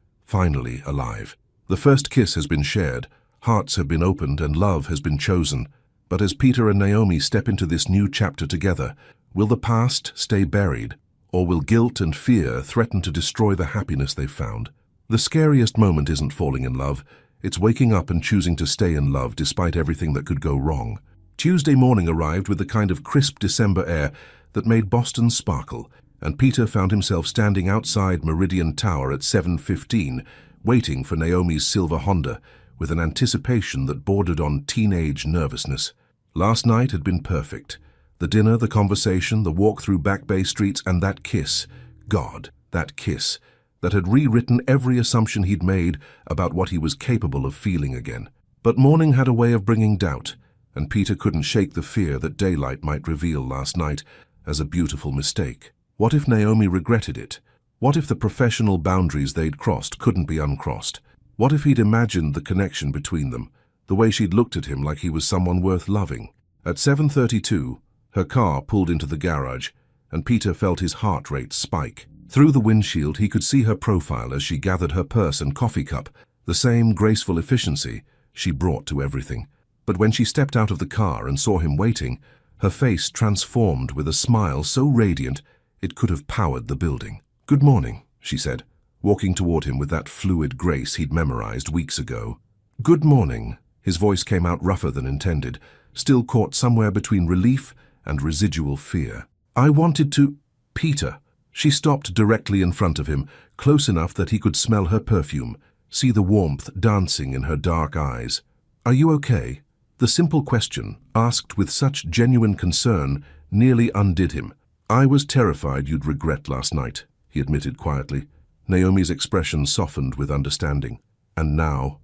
Speaker 1: alive. The first kiss has been shared, hearts have been opened, and love has been chosen. But as Peter and Naomi step into this new chapter together, will the past stay buried, or will guilt and fear threaten to destroy the happiness they've found? The scariest moment isn't falling in love, it's waking up and choosing to stay in love despite everything that could go wrong. Tuesday morning arrived with the kind of crisp December air that made Boston sparkle, and Peter found himself standing outside Meridian Tower at 7:15, waiting for Naomi's silver Honda, with an anticipation that bordered on teenage nervousness. Last night had been perfect. The dinner, the conversation, the walk through Back Bay streets, and that kiss. God, that kiss, that had rewritten every assumption he'd made about what he was capable of feeling again. But morning had a way of bringing doubt, and Peter couldn't shake the fear that daylight might reveal last night as a beautiful mistake. What if Naomi regretted it? What if the professional boundaries they'd crossed couldn't be uncrossed? What if he'd imagined the connection between them, the way she'd looked at him like he was someone worth loving? At 7:32, her car pulled into the garage, and Peter felt his heart rate spike. Through the windshield, he could see her profile as she gathered her purse and coffee cup, the same graceful efficiency she brought to everything. But when she stepped out of the car and saw him waiting, her face transformed with a smile so radiant it could have powered the building. "Good morning," she said, walking toward him with that fluid grace he'd memorized weeks ago. "Good morning." His voice came out rougher than intended, still caught somewhere between relief and residual fear. "I wanted to—" "Peter." She stopped directly in front of him, close enough that he could smell her perfume, see the warmth dancing in her dark eyes. "Are you okay?" The simple question, asked with such genuine concern, nearly undid him. "I was terrified you'd regret last night," he admitted quietly. Naomi's expression softened with understanding. "And now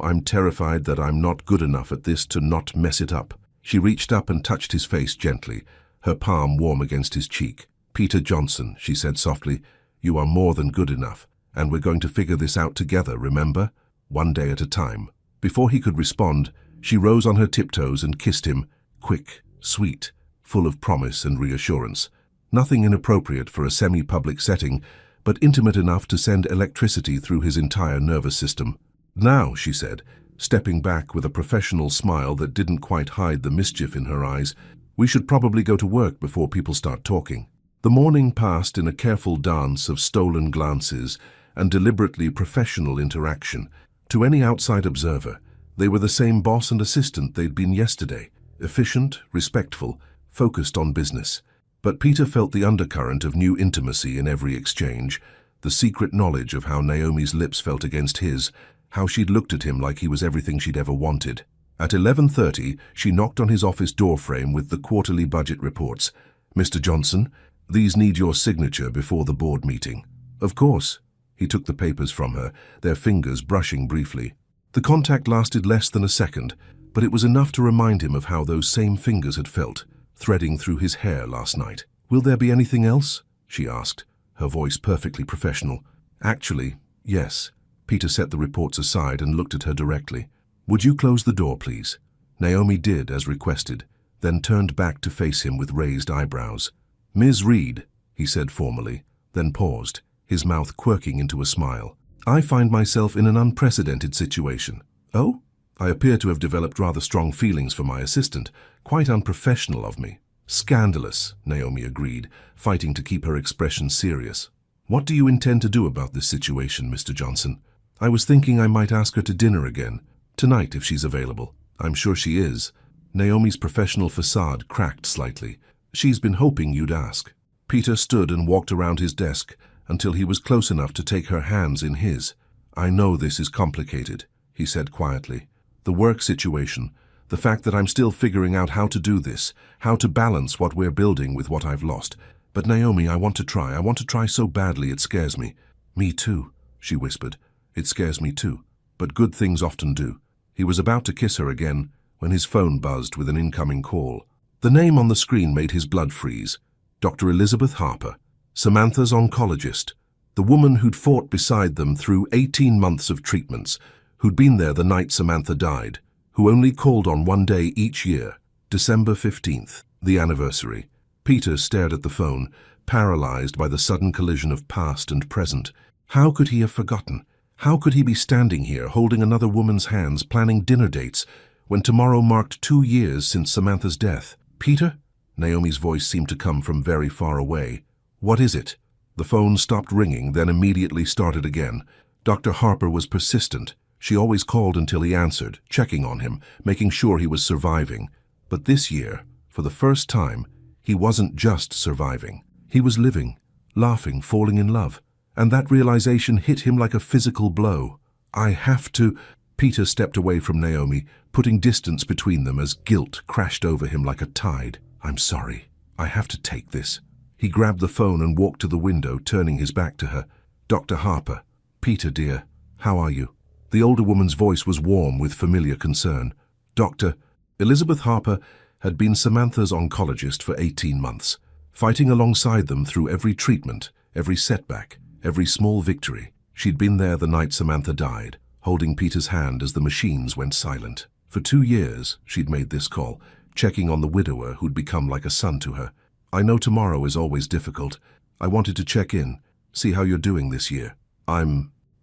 Speaker 1: I'm terrified that I'm not good enough at this to not mess it up." She reached up and touched his face gently, her palm warm against his cheek. "Peter Johnson," she said softly, "you are more than good enough. And we're going to figure this out together, remember? One day at a time. Before he could respond, she rose on her tiptoes and kissed him, quick, sweet, full of promise and reassurance. Nothing inappropriate for a semi-public setting, but intimate enough to send electricity through his entire nervous system. Now, she said, stepping back with a professional smile that didn't quite hide the mischief in her eyes, we should probably go to work before people start talking. The morning passed in a careful dance of stolen glances and deliberately professional interaction. To any outside observer, they were the same boss and assistant they'd been yesterday, efficient, respectful, focused on business. But Peter felt the undercurrent of new intimacy in every exchange, the secret knowledge of how Naomi's lips felt against his, how she'd looked at him like he was everything she'd ever wanted. At 11:30, she knocked on his office doorframe with the quarterly budget reports. "Mr. Johnson, these need your signature before the board meeting." "Of course." He took the papers from her, their fingers brushing briefly. The contact lasted less than a second, but it was enough to remind him of how those same fingers had felt, threading through his hair last night. "Will there be anything else?" she asked, her voice perfectly professional. "Actually, yes." Peter set the reports aside and looked at her directly. "Would you close the door, please?" Naomi did as requested, then turned back to face him with raised eyebrows. "Ms. Reed," he said formally, then paused, his mouth quirking into a smile. "I find myself in an unprecedented situation." "Oh?" "I appear to have developed rather strong feelings for my assistant. Quite unprofessional of me." "Scandalous," Naomi agreed, fighting to keep her expression serious. "What do you intend to do about this situation, Mr. Johnson?" "I was thinking I might ask her to dinner again. Tonight, if she's available." "I'm sure she is." Naomi's professional facade cracked slightly. "She's been hoping you'd ask." Peter stood and walked around his desk until he was close enough to take her hands in his. "I know this is complicated," he said quietly. "The work situation, the fact that I'm still figuring out how to do this, how to balance what we're building with what I've lost. But Naomi, I want to try so badly it scares me." "Me too," she whispered. "It scares me too, but good things often do." He was about to kiss her again when his phone buzzed with an incoming call. The name on the screen made his blood freeze. Dr. Elizabeth Harper, Samantha's oncologist, the woman who'd fought beside them through 18 months of treatments, who'd been there the night Samantha died, who only called on one day each year, December 15th, the anniversary. Peter stared at the phone, paralyzed by the sudden collision of past and present. How could he have forgotten? How could he be standing here, holding another woman's hands, planning dinner dates, when tomorrow marked 2 years since Samantha's death? "Peter?" Naomi's voice seemed to come from very far away. "What is it?" The phone stopped ringing, then immediately started again. Dr. Harper was persistent. She always called until he answered, checking on him, making sure he was surviving. But this year, for the first time, he wasn't just surviving. He was living, laughing, falling in love. And that realization hit him like a physical blow. "I have to—" Peter stepped away from Naomi, putting distance between them as guilt crashed over him like a tide. "I'm sorry. I have to take this." He grabbed the phone and walked to the window, turning his back to her. "Dr. Harper." "Peter, dear, how are you?" The older woman's voice was warm with familiar concern. "Dr." Elizabeth Harper had been Samantha's oncologist for 18 months, fighting alongside them through every treatment, every setback, every small victory. She'd been there the night Samantha died, holding Peter's hand as the machines went silent. For 2 years, she'd made this call, checking on the widower who'd become like a son to her. "I know tomorrow is always difficult. I wanted to check in, see how you're doing this year."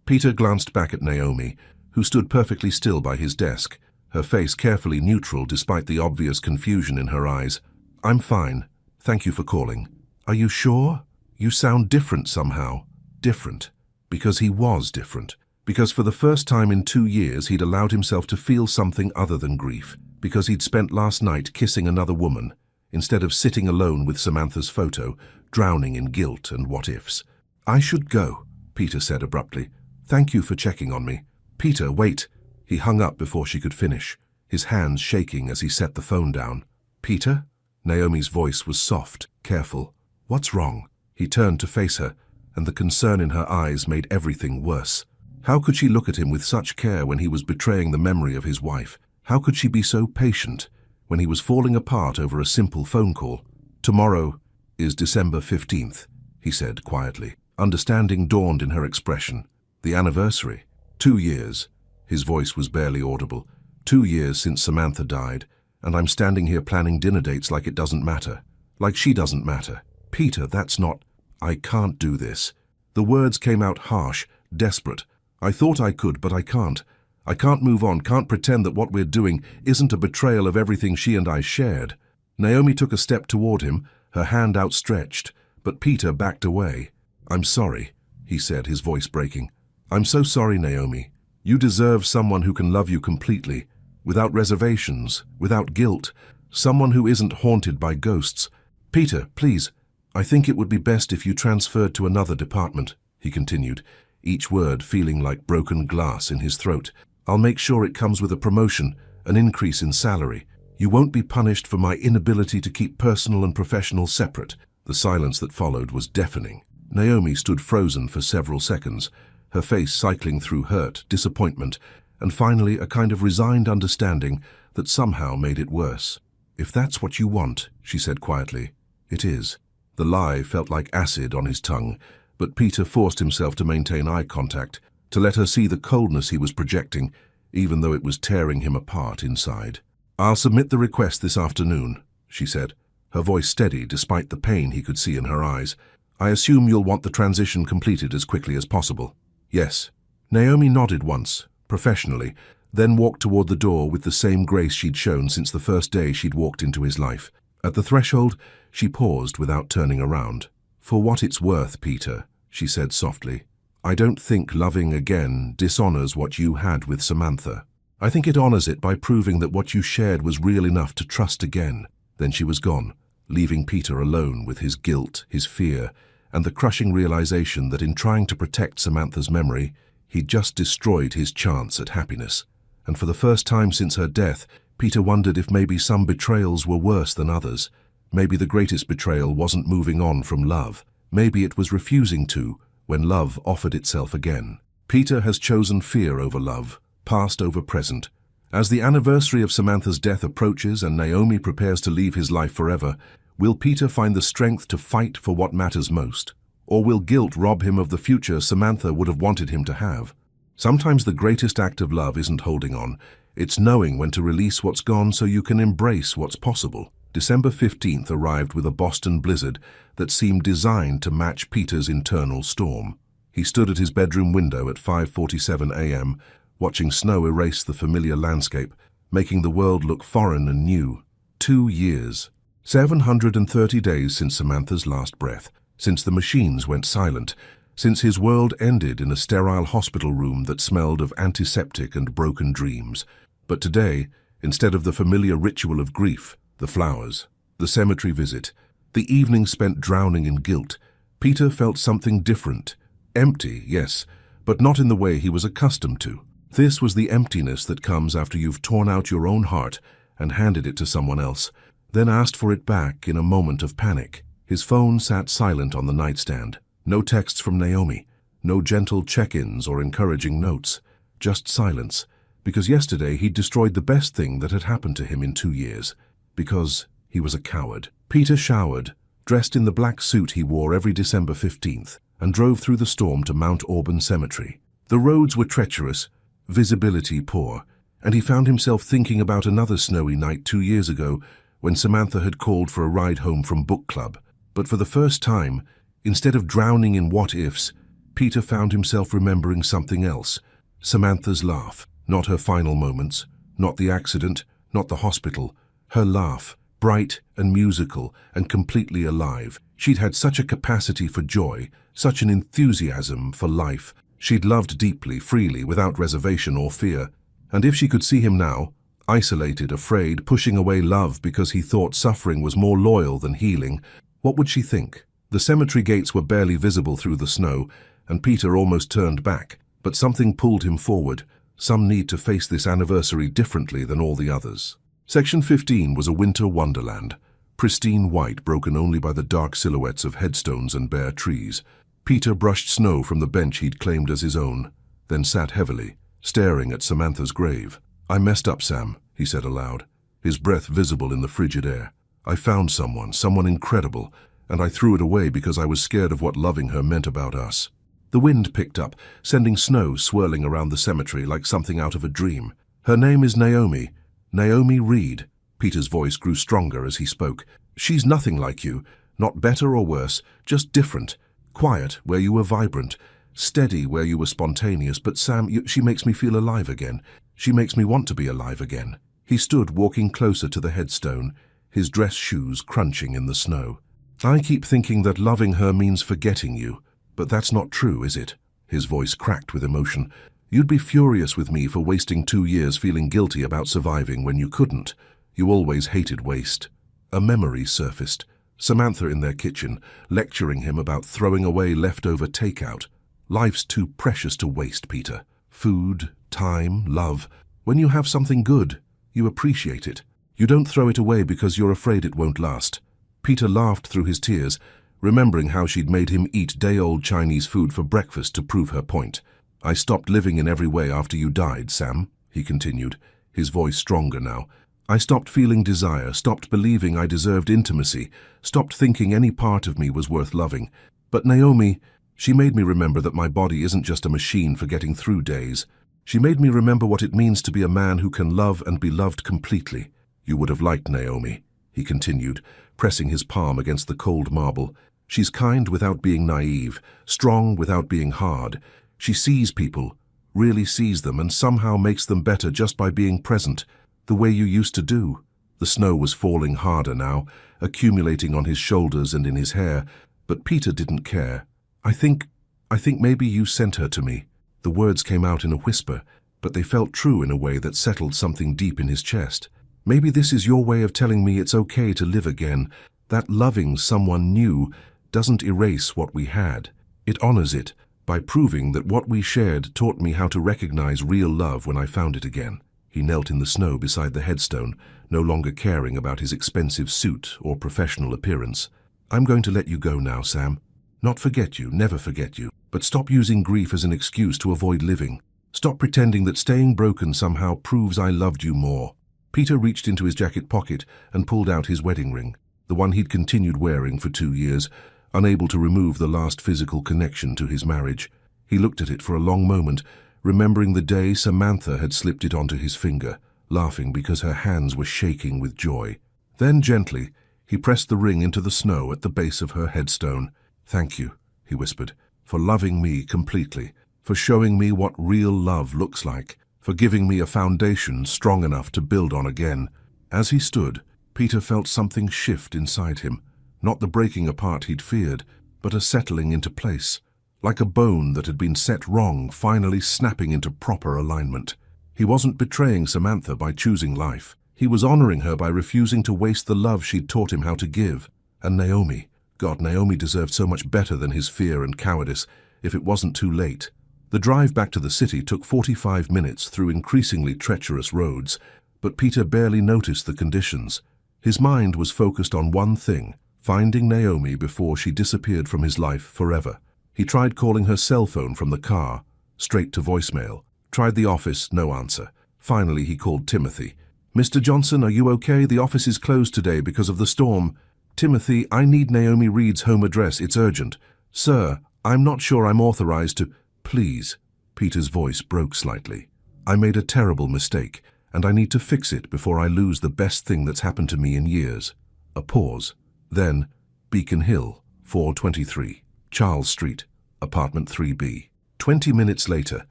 Speaker 1: Peter glanced back at Naomi, who stood perfectly still by his desk, her face carefully neutral despite the obvious confusion in her eyes. "I'm fine. Thank you for calling." "Are you sure? You sound different somehow." Different. Because he was different. Because for the first time in 2 years he'd allowed himself to feel something other than grief. Because he'd spent last night kissing another woman, instead of sitting alone with Samantha's photo, drowning in guilt and what-ifs. "I should go," Peter said abruptly. "Thank you for checking on me." "Peter, wait." He hung up before she could finish, his hands shaking as he set the phone down. "Peter?" Naomi's voice was soft, careful. "What's wrong?" He turned to face her, and the concern in her eyes made everything worse. How could she look at him with such care when he was betraying the memory of his wife? How could she be so patient when he was falling apart over a simple phone call? "Tomorrow is December 15th, he said quietly. Understanding dawned in her expression. The anniversary. 2 years. His voice was barely audible. 2 years since Samantha died, and I'm standing here planning dinner dates like it doesn't matter. Like she doesn't matter. Peter, that's not... I can't do this. The words came out harsh, desperate. I thought I could, but I can't. I can't move on, can't pretend that what we're doing isn't a betrayal of everything she and I shared. Naomi took a step toward him, her hand outstretched, but Peter backed away. I'm sorry, he said, his voice breaking. I'm so sorry, Naomi. You deserve someone who can love you completely, without reservations, without guilt, someone who isn't haunted by ghosts. Peter, please, I think it would be best if you transferred to another department, he continued, each word feeling like broken glass in his throat. I'll make sure it comes with a promotion, an increase in salary. You won't be punished for my inability to keep personal and professional separate. The silence that followed was deafening. Naomi stood frozen for several seconds, her face cycling through hurt, disappointment, and finally a kind of resigned understanding that somehow made it worse. If that's what you want, she said quietly, it is. The lie felt like acid on his tongue, but Peter forced himself to maintain eye contact, to let her see the coldness he was projecting, even though it was tearing him apart inside. I'll submit the request this afternoon, she said, her voice steady despite the pain he could see in her eyes. I assume you'll want the transition completed as quickly as possible. Yes. Naomi nodded once, professionally, then walked toward the door with the same grace she'd shown since the first day she'd walked into his life. At the threshold, she paused without turning around. For what it's worth, Peter, she said softly, I don't think loving again dishonors what you had with Samantha. I think it honors it by proving that what you shared was real enough to trust again. Then she was gone, leaving Peter alone with his guilt, his fear, and the crushing realization that in trying to protect Samantha's memory, he'd just destroyed his chance at happiness. And for the first time since her death, Peter wondered if maybe some betrayals were worse than others. Maybe the greatest betrayal wasn't moving on from love. Maybe it was refusing to, when love offered itself again. Peter has chosen fear over love, past over present. As the anniversary of Samantha's death approaches and Naomi prepares to leave his life forever, will Peter find the strength to fight for what matters most? Or will guilt rob him of the future Samantha would have wanted him to have? Sometimes the greatest act of love isn't holding on, it's knowing when to release what's gone so you can embrace what's possible. December 15th arrived with a Boston blizzard that seemed designed to match Peter's internal storm. He stood at his bedroom window at 5:47 a.m., watching snow erase the familiar landscape, making the world look foreign and new. 2 years. 730 days since Samantha's last breath, since the machines went silent, since his world ended in a sterile hospital room that smelled of antiseptic and broken dreams. But today, instead of the familiar ritual of grief, the flowers, the cemetery visit, the evening spent drowning in guilt, Peter felt something different. Empty, yes, but not in the way he was accustomed to. This was the emptiness that comes after you've torn out your own heart and handed it to someone else, then asked for it back in a moment of panic. His phone sat silent on the nightstand. No texts from Naomi, no gentle check-ins or encouraging notes, just silence, because yesterday he'd destroyed the best thing that had happened to him in 2 years, because he was a coward. Peter showered, dressed in the black suit he wore every December 15th, and drove through the storm to Mount Auburn Cemetery. The roads were treacherous, visibility poor, and he found himself thinking about another snowy night 2 years ago when Samantha had called for a ride home from book club. But for the first time, instead of drowning in what-ifs, Peter found himself remembering something else. Samantha's laugh. Not her final moments, not the accident, not the hospital. Her laugh, bright and musical and completely alive. She'd had such a capacity for joy, such an enthusiasm for life. She'd loved deeply, freely, without reservation or fear. And if she could see him now, isolated, afraid, pushing away love because he thought suffering was more loyal than healing, what would she think? The cemetery gates were barely visible through the snow, and Peter almost turned back, but something pulled him forward, some need to face this anniversary differently than all the others. Section 15 was a winter wonderland, pristine white broken only by the dark silhouettes of headstones and bare trees. Peter brushed snow from the bench he'd claimed as his own, then sat heavily, staring at Samantha's grave. I messed up, Sam, he said aloud, his breath visible in the frigid air. I found someone incredible, and I threw it away because I was scared of what loving her meant about us. The wind picked up, sending snow swirling around the cemetery like something out of a dream. Her name is Naomi. Naomi Reed. Peter's voice grew stronger as he spoke. She's nothing like you, not better or worse, just different. Quiet where you were vibrant, steady where you were spontaneous, but Sam, she makes me feel alive again. She makes me want to be alive again. He stood walking closer to the headstone, his dress shoes crunching in the snow. I keep thinking that loving her means forgetting you, but that's not true, is it? His voice cracked with emotion. You'd be furious with me for wasting 2 years feeling guilty about surviving when you couldn't. You always hated waste. A memory surfaced. Samantha in their kitchen, lecturing him about throwing away leftover takeout. Life's too precious to waste, Peter. Food, time, love. When you have something good, you appreciate it. You don't throw it away because you're afraid it won't last. Peter laughed through his tears, remembering how she'd made him eat day-old Chinese food for breakfast to prove her point. I stopped living in every way after you died, Sam, he continued, his voice stronger now. I stopped feeling desire, stopped believing I deserved intimacy, stopped thinking any part of me was worth loving. But Naomi, she made me remember that my body isn't just a machine for getting through days. She made me remember what it means to be a man who can love and be loved completely. You would have liked Naomi, he continued, pressing his palm against the cold marble. She's kind without being naive, strong without being hard. She sees people, really sees them, and somehow makes them better just by being present, the way you used to do. The snow was falling harder now, accumulating on his shoulders and in his hair, but Peter didn't care. I think maybe you sent her to me. The words came out in a whisper, but they felt true in a way that settled something deep in his chest. Maybe this is your way of telling me it's okay to live again, that loving someone new doesn't erase what we had. It honors it, by proving that what we shared taught me how to recognize real love when I found it again. He knelt in the snow beside the headstone, no longer caring about his expensive suit or professional appearance. I'm going to let you go now, Sam. Not forget you, never forget you, but stop using grief as an excuse to avoid living. Stop pretending that staying broken somehow proves I loved you more. Peter reached into his jacket pocket and pulled out his wedding ring, the one he'd continued wearing for 2 years, unable to remove the last physical connection to his marriage. He looked at it for a long moment, remembering the day Samantha had slipped it onto his finger, laughing because her hands were shaking with joy. Then gently, he pressed the ring into the snow at the base of her headstone. Thank you, he whispered, for loving me completely, for showing me what real love looks like, for giving me a foundation strong enough to build on again. As he stood, Peter felt something shift inside him, not the breaking apart he'd feared, but a settling into place, like a bone that had been set wrong finally snapping into proper alignment. He wasn't betraying Samantha by choosing life. He was honoring her by refusing to waste the love she'd taught him how to give. And Naomi, God, Naomi deserved so much better than his fear and cowardice, if it wasn't too late. The drive back to the city took 45 minutes through increasingly treacherous roads, but Peter barely noticed the conditions. His mind was focused on one thing, finding Naomi before she disappeared from his life forever. He tried calling her cell phone from the car, straight to voicemail. Tried the office, no answer. Finally, he called Timothy. Mr. Johnson, are you okay? The office is closed today because of the storm. Timothy, I need Naomi Reed's home address. It's urgent. Sir, I'm not sure I'm authorized to... Please. Peter's voice broke slightly. I made a terrible mistake, and I need to fix it before I lose the best thing that's happened to me in years. A pause. Then, Beacon Hill, 423, Charles Street, apartment 3B. 20 minutes later,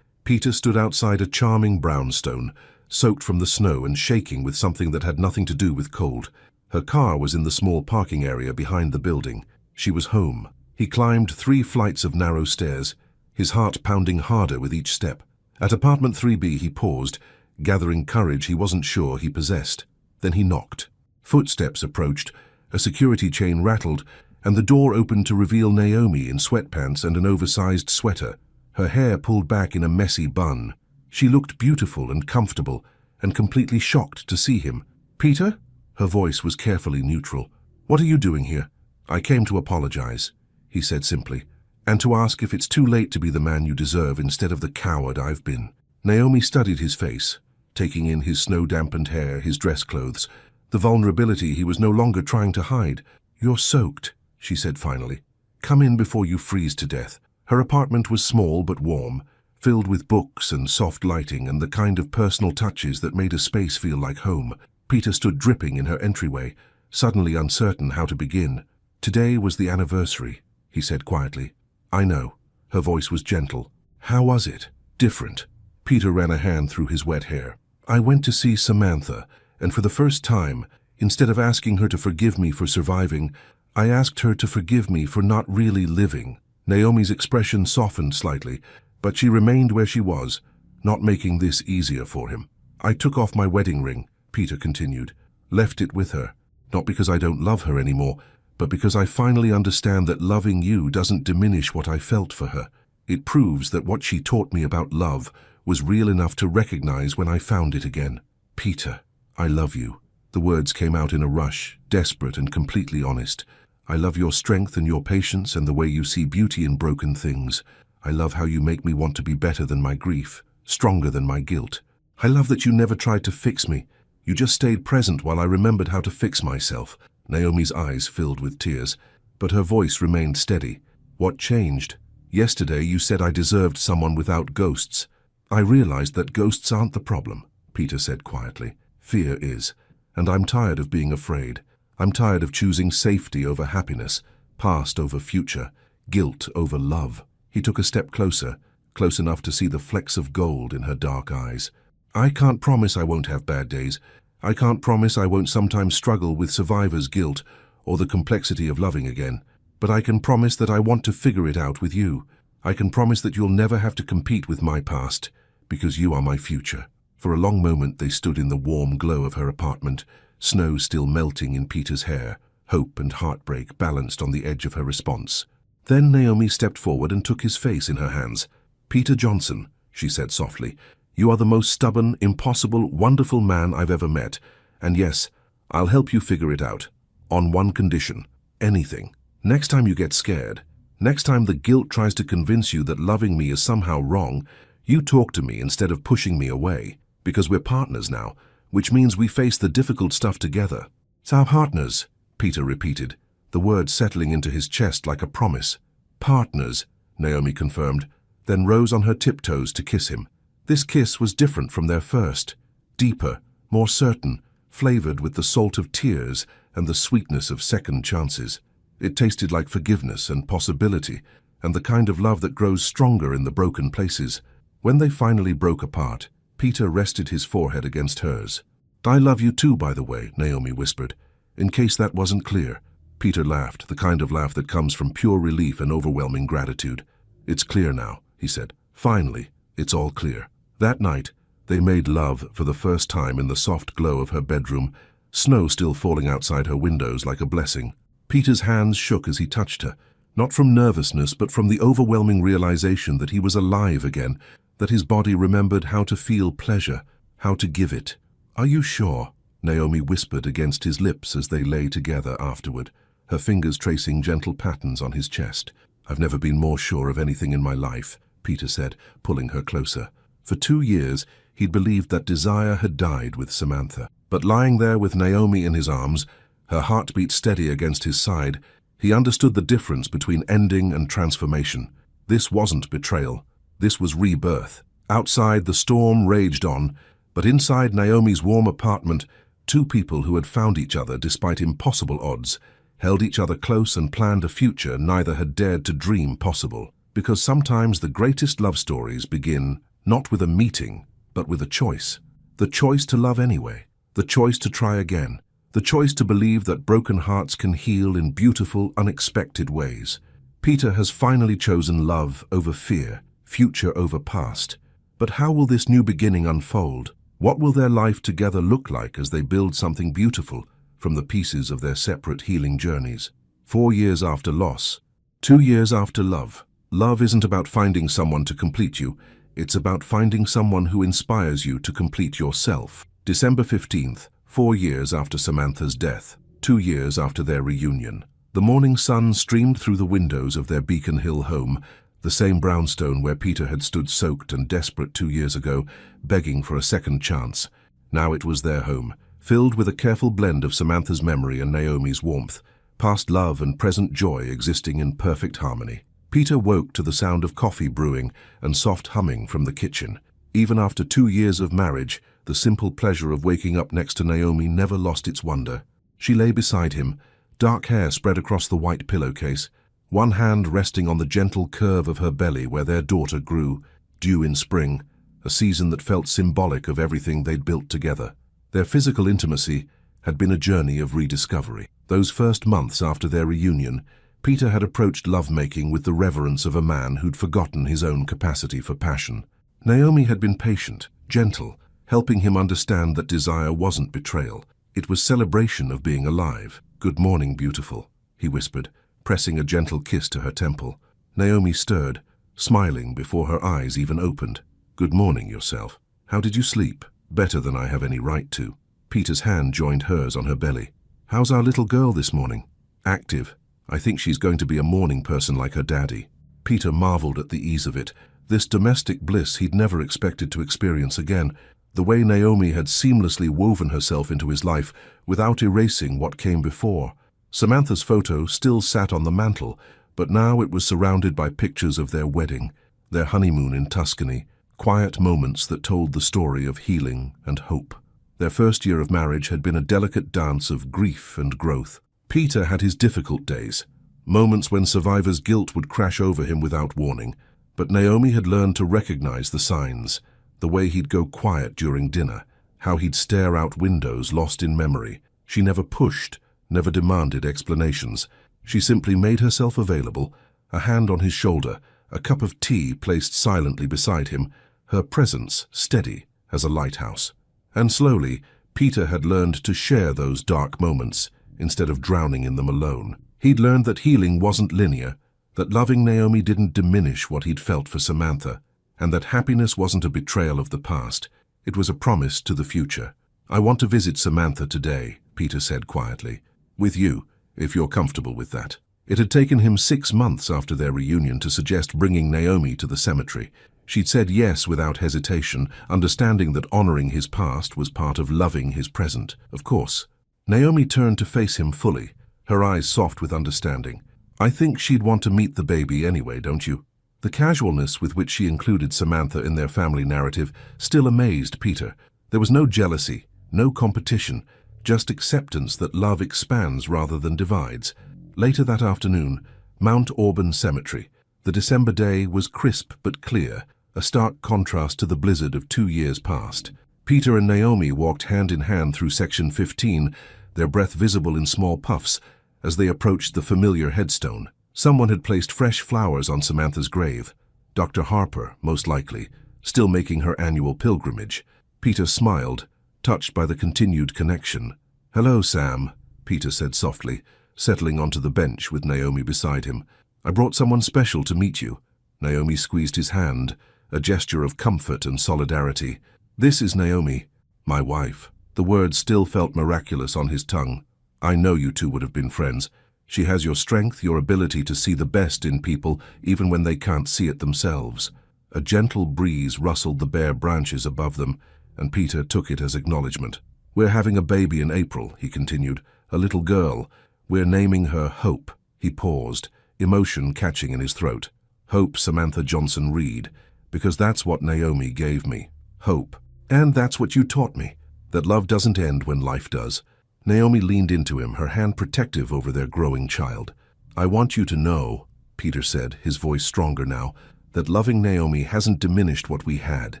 Speaker 1: Peter stood outside a charming brownstone, soaked from the snow and shaking with something that had nothing to do with cold. Her car was in the small parking area behind the building. She was home. He climbed 3 flights of narrow stairs, his heart pounding harder with each step. At apartment 3B he paused, gathering courage he wasn't sure he possessed. Then he knocked. Footsteps approached, a security chain rattled, and the door opened to reveal Naomi in sweatpants and an oversized sweater, her hair pulled back in a messy bun. She looked beautiful and comfortable, and completely shocked to see him. Peter? Her voice was carefully neutral. What are you doing here? I came to apologize, he said simply, and to ask if it's too late to be the man you deserve instead of the coward I've been. Naomi studied his face, taking in his snow-dampened hair, his dress clothes, the vulnerability he was no longer trying to hide. You're soaked, she said finally. "Come in before you freeze to death." Her apartment was small but warm, filled with books and soft lighting and the kind of personal touches that made a space feel like home. Peter stood dripping in her entryway, suddenly uncertain how to begin. "Today was the anniversary," he said quietly. "I know." Her voice was gentle. "How was it?" "Different." Peter ran a hand through his wet hair. "I went to see Samantha, and for the first time, instead of asking her to forgive me for surviving, I asked her to forgive me for not really living." Naomi's expression softened slightly, but she remained where she was, not making this easier for him. "I took off my wedding ring," Peter continued, "left it with her, not because I don't love her anymore, but because I finally understand that loving you doesn't diminish what I felt for her. It proves that what she taught me about love was real enough to recognize when I found it again." "Peter, I love you." The words came out in a rush, desperate and completely honest. "I love your strength and your patience and the way you see beauty in broken things. I love how you make me want to be better than my grief, stronger than my guilt. I love that you never tried to fix me. You just stayed present while I remembered how to fix myself." Naomi's eyes filled with tears, but her voice remained steady. "What changed? Yesterday you said I deserved someone without ghosts." "I realized that ghosts aren't the problem," Peter said quietly. "Fear is. And I'm tired of being afraid. I'm tired of choosing safety over happiness, past over future, guilt over love." He took a step closer, close enough to see the flecks of gold in her dark eyes. "I can't promise I won't have bad days. I can't promise I won't sometimes struggle with survivor's guilt or the complexity of loving again. But I can promise that I want to figure it out with you. I can promise that you'll never have to compete with my past, because you are my future." For a long moment they stood in the warm glow of her apartment, snow still melting in Peter's hair, hope and heartbreak balanced on the edge of her response. Then Naomi stepped forward and took his face in her hands. "Peter Johnson," she said softly, "you are the most stubborn, impossible, wonderful man I've ever met. And yes, I'll help you figure it out. On one condition. Anything. Next time you get scared, next time the guilt tries to convince you that loving me is somehow wrong, you talk to me instead of pushing me away. Because we're partners now, which means we face the difficult stuff together." "So partners," Peter repeated, the words settling into his chest like a promise. "Partners," Naomi confirmed, then rose on her tiptoes to kiss him. This kiss was different from their first, deeper, more certain, flavored with the salt of tears and the sweetness of second chances. It tasted like forgiveness and possibility, and the kind of love that grows stronger in the broken places. When they finally broke apart, Peter rested his forehead against hers. "I love you too, by the way," Naomi whispered, in case that wasn't clear. Peter laughed, the kind of laugh that comes from pure relief and overwhelming gratitude. "It's clear now," he said. "Finally, it's all clear." That night, they made love for the first time in the soft glow of her bedroom, snow still falling outside her windows like a blessing. Peter's hands shook as he touched her, not from nervousness but from the overwhelming realization that he was alive again, that his body remembered how to feel pleasure, how to give it. "Are you sure?" Naomi whispered against his lips as they lay together afterward, her fingers tracing gentle patterns on his chest. "I've never been more sure of anything in my life," Peter said, pulling her closer. For 2 years, he'd believed that desire had died with Samantha. But lying there with Naomi in his arms, her heartbeat steady against his side, he understood the difference between ending and transformation. This wasn't betrayal. This was rebirth. Outside, the storm raged on, but inside Naomi's warm apartment, two people who had found each other despite impossible odds, held each other close and planned a future neither had dared to dream possible. Because sometimes the greatest love stories begin not with a meeting, but with a choice. The choice to love anyway. The choice to try again. The choice to believe that broken hearts can heal in beautiful, unexpected ways. Peter has finally chosen love over fear, future over past. But how will this new beginning unfold? What will their life together look like as they build something beautiful from the pieces of their separate healing journeys? 4 years after loss, 2 years after love. Love isn't about finding someone to complete you. It's about finding someone who inspires you to complete yourself. December 15th, 4 years after Samantha's death, 2 years after their reunion. The morning sun streamed through the windows of their Beacon Hill home, the same brownstone where Peter had stood soaked and desperate 2 years ago, begging for a second chance. Now it was their home, filled with a careful blend of Samantha's memory and Naomi's warmth. past love and present joy existing in perfect harmony. Peter woke to the sound of coffee brewing and soft humming from the kitchen. Even after 2 years of marriage, the simple pleasure of waking up next to Naomi never lost its wonder. She lay beside him, dark hair spread across the white pillowcase, one hand resting on the gentle curve of her belly where their daughter grew, due in spring, a season that felt symbolic of everything they'd built together. Their physical intimacy had been a journey of rediscovery. Those first months after their reunion, Peter had approached lovemaking with the reverence of a man who'd forgotten his own capacity for passion. Naomi had been patient, gentle, helping him understand that desire wasn't betrayal. It was celebration of being alive. "Good morning, beautiful," he whispered, pressing a gentle kiss to her temple. Naomi stirred, smiling before her eyes even opened. "Good morning yourself. How did you sleep?" "Better than I have any right to." Peter's hand joined hers on her belly. "How's our little girl this morning?" "Active. I think she's going to be a morning person like her daddy." Peter marveled at the ease of it, this domestic bliss he'd never expected to experience again, the way Naomi had seamlessly woven herself into his life without erasing what came before. Samantha's photo still sat on the mantel, but now it was surrounded by pictures of their wedding, their honeymoon in Tuscany, quiet moments that told the story of healing and hope. Their first year of marriage had been a delicate dance of grief and growth. Peter had his difficult days, moments when survivor's guilt would crash over him without warning, but Naomi had learned to recognize the signs, the way he'd go quiet during dinner, how he'd stare out windows lost in memory. She never pushed, never demanded explanations. She simply made herself available, a hand on his shoulder, a cup of tea placed silently beside him, her presence steady as a lighthouse. And slowly, Peter had learned to share those dark moments, instead of drowning in them alone. He'd learned that healing wasn't linear, that loving Naomi didn't diminish what he'd felt for Samantha, and that happiness wasn't a betrayal of the past, it was a promise to the future. "I want to visit Samantha today," Peter said quietly. "With you, if you're comfortable with that." It had taken him 6 months after their reunion to suggest bringing Naomi to the cemetery. She'd said yes without hesitation, understanding that honoring his past was part of loving his present. Of course. Naomi turned to face him fully, her eyes soft with understanding. "I think she'd want to meet the baby anyway, don't you?" The casualness with which she included Samantha in their family narrative still amazed Peter. There was no jealousy, no competition, just acceptance that love expands rather than divides. Later that afternoon, Mount Auburn Cemetery. The December day was crisp but clear, a stark contrast to the blizzard of 2 years past. Peter and Naomi walked hand in hand through Section 15, their breath visible in small puffs, as they approached the familiar headstone. Someone had placed fresh flowers on Samantha's grave. Dr. Harper, most likely, still making her annual pilgrimage. Peter smiled, touched by the continued connection. "Hello, Sam," Peter said softly, settling onto the bench with Naomi beside him. "I brought someone special to meet you." Naomi squeezed his hand, a gesture of comfort and solidarity. "This is Naomi, my wife." The words still felt miraculous on his tongue. "I know you two would have been friends. She has your strength, your ability to see the best in people, even when they can't see it themselves." A gentle breeze rustled the bare branches above them, and Peter took it as acknowledgement. "We're having a baby in April," he continued, "a little girl. We're naming her Hope." He paused, emotion catching in his throat. "Hope Samantha Johnson Reed, because that's what Naomi gave me. Hope. And that's what you taught me, that love doesn't end when life does." Naomi leaned into him, her hand protective over their growing child. "I want you to know," Peter said, his voice stronger now, "that loving Naomi hasn't diminished what we had.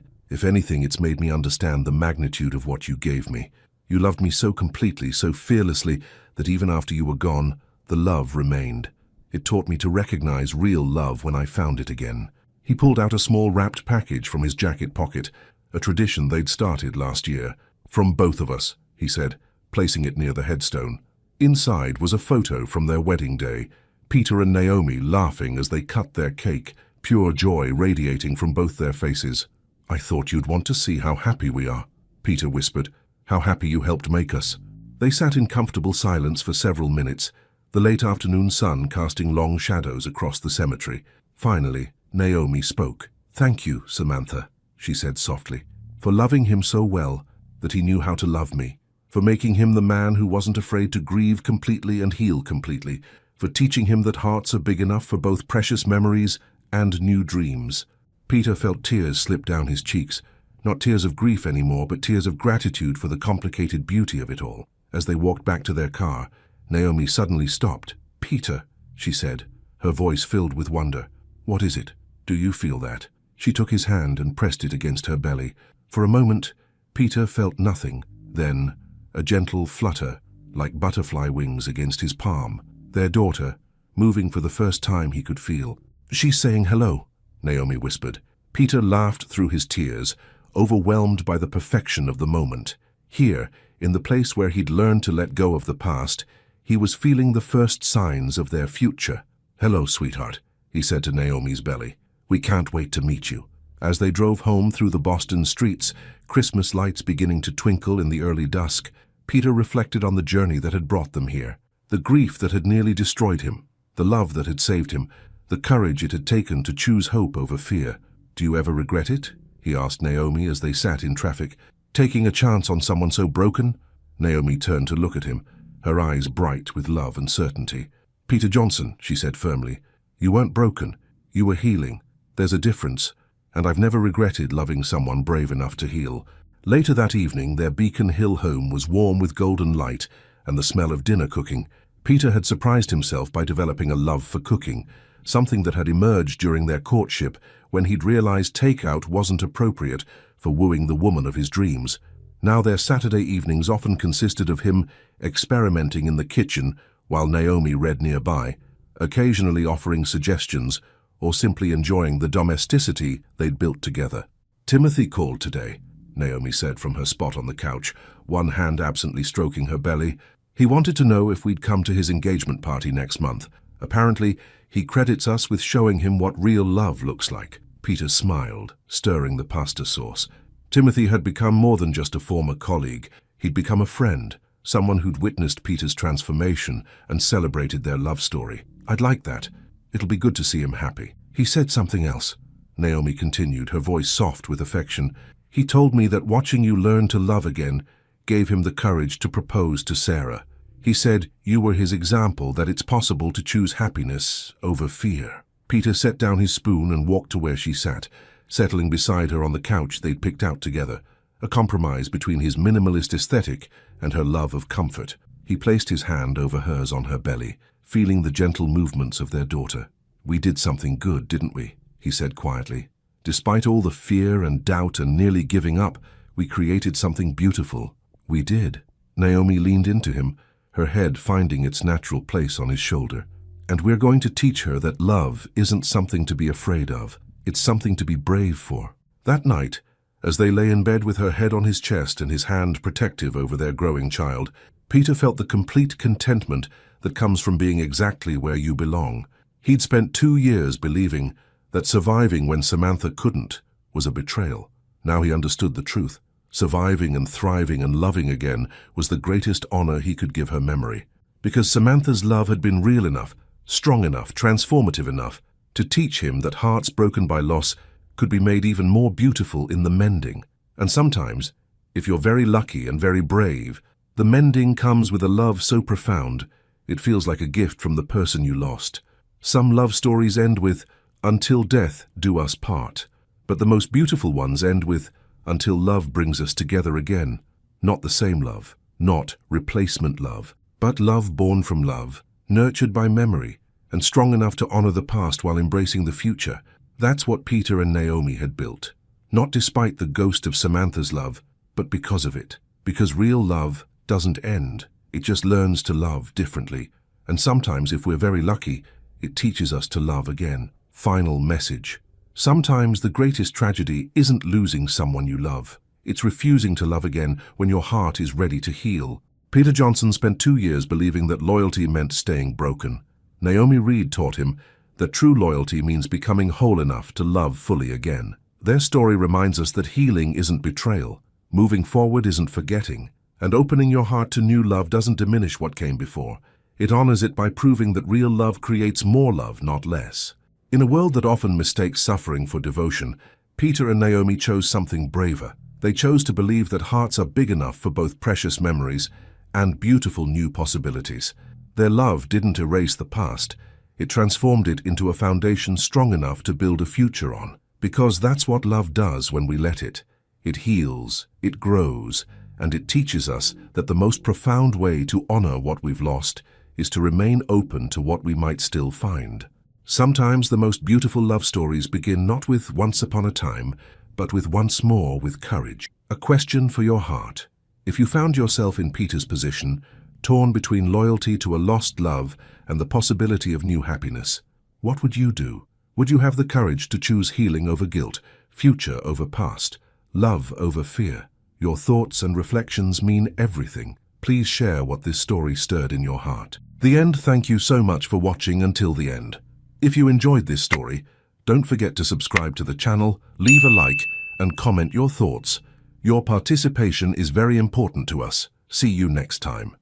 Speaker 1: If anything, it's made me understand the magnitude of what you gave me. You loved me so completely, so fearlessly, that even after you were gone, the love remained. It taught me to recognize real love when I found it again." He pulled out a small wrapped package from his jacket pocket, a tradition they'd started last year. "From both of us," he said, placing it near the headstone. Inside was a photo from their wedding day, Peter and Naomi laughing as they cut their cake, pure joy radiating from both their faces. "I thought you'd want to see how happy we are," Peter whispered, "how happy you helped make us." They sat in comfortable silence for several minutes, the late afternoon sun casting long shadows across the cemetery. Finally, Naomi spoke. "Thank you, Samantha," she said softly, "for loving him so well that he knew how to love me, for making him the man who wasn't afraid to grieve completely and heal completely, for teaching him that hearts are big enough for both precious memories and new dreams. Peter felt tears slip down his cheeks, not tears of grief anymore, but tears of gratitude for the complicated beauty of it all. As they walked back to their car, Naomi suddenly stopped. "Peter," she said, her voice filled with wonder. "What is it? Do you feel that?" She took his hand and pressed it against her belly. For a moment, Peter felt nothing. Then, a gentle flutter, like butterfly wings against his palm. Their daughter, moving for the first time he could feel. "She's saying hello," Naomi whispered. Peter laughed through his tears, overwhelmed by the perfection of the moment. Here, in the place where he'd learned to let go of the past, he was feeling the first signs of their future. "Hello, sweetheart," he said to Naomi's belly. "We can't wait to meet you." As they drove home through the Boston streets, Christmas lights beginning to twinkle in the early dusk, Peter reflected on the journey that had brought them here. The grief that had nearly destroyed him, the love that had saved him, the courage it had taken to choose hope over fear. "Do you ever regret it?" he asked Naomi as they sat in traffic. "Taking a chance on someone so broken?" Naomi turned to look at him, her eyes bright with love and certainty. "Peter Johnson," she said firmly, "you weren't broken. You were healing. There's a difference, and I've never regretted loving someone brave enough to heal." Later that evening, their Beacon Hill home was warm with golden light and the smell of dinner cooking. Peter had surprised himself by developing a love for cooking, something that had emerged during their courtship when he'd realized takeout wasn't appropriate for wooing the woman of his dreams. Now their Saturday evenings often consisted of him experimenting in the kitchen while Naomi read nearby, occasionally offering suggestions or simply enjoying the domesticity they'd built together. "Timothy called today," Naomi said from her spot on the couch, one hand absently stroking her belly. "He wanted to know if we'd come to his engagement party next month. Apparently, he credits us with showing him what real love looks like." Peter smiled, stirring the pasta sauce. Timothy had become more than just a former colleague. He'd become a friend, someone who'd witnessed Peter's transformation and celebrated their love story. "I'd like that. It'll be good to see him happy." "He said something else," Naomi continued, her voice soft with affection. "He told me that watching you learn to love again gave him the courage to propose to Sarah. He said you were his example, that it's possible to choose happiness over fear." Peter set down his spoon and walked to where she sat, settling beside her on the couch they'd picked out together, a compromise between his minimalist aesthetic and her love of comfort. He placed his hand over hers on her belly, feeling the gentle movements of their daughter. "We did something good, didn't we?" he said quietly. "Despite all the fear and doubt and nearly giving up, we created something beautiful." "We did." Naomi leaned into him, her head finding its natural place on his shoulder. "And we're going to teach her that love isn't something to be afraid of. It's something to be brave for." That night, as they lay in bed with her head on his chest and his hand protective over their growing child, Peter felt the complete contentment that comes from being exactly where you belong. He'd spent 2 years believing that surviving when Samantha couldn't was a betrayal. Now he understood the truth. Surviving and thriving and loving again was the greatest honor he could give her memory. Because Samantha's love had been real enough, strong enough, transformative enough to teach him that hearts broken by loss could be made even more beautiful in the mending. And sometimes, if you're very lucky and very brave, the mending comes with a love so profound, it feels like a gift from the person you lost. Some love stories end with, "Until death do us part." But the most beautiful ones end with, "Until love brings us together again." Not the same love, not replacement love, but love born from love, nurtured by memory, and strong enough to honor the past while embracing the future. That's what Peter and Naomi had built. Not despite the ghost of Samantha's love, but because of it. Because real love doesn't end. It just learns to love differently. And sometimes, if we're very lucky, it teaches us to love again. Final message. Sometimes the greatest tragedy isn't losing someone you love. It's refusing to love again when your heart is ready to heal. Peter Johnson spent 2 years believing that loyalty meant staying broken. Naomi Reed taught him that true loyalty means becoming whole enough to love fully again. Their story reminds us that healing isn't betrayal, moving forward isn't forgetting, and opening your heart to new love doesn't diminish what came before. It honors it by proving that real love creates more love, not less. In a world that often mistakes suffering for devotion, Peter and Naomi chose something braver. They chose to believe that hearts are big enough for both precious memories and beautiful new possibilities. Their love didn't erase the past. It transformed it into a foundation strong enough to build a future on. Because that's what love does when we let it. It heals, it grows, and it teaches us that the most profound way to honor what we've lost is to remain open to what we might still find. Sometimes the most beautiful love stories begin not with once upon a time, but with once more with courage. A question for your heart. If you found yourself in Peter's position, torn between loyalty to a lost love and the possibility of new happiness, what would you do? Would you have the courage to choose healing over guilt, future over past, love over fear? Your thoughts and reflections mean everything. Please share what this story stirred in your heart. The end. Thank you so much for watching until the end. If you enjoyed this story, don't forget to subscribe to the channel, leave a like, and comment your thoughts. Your participation is very important to us. See you next time.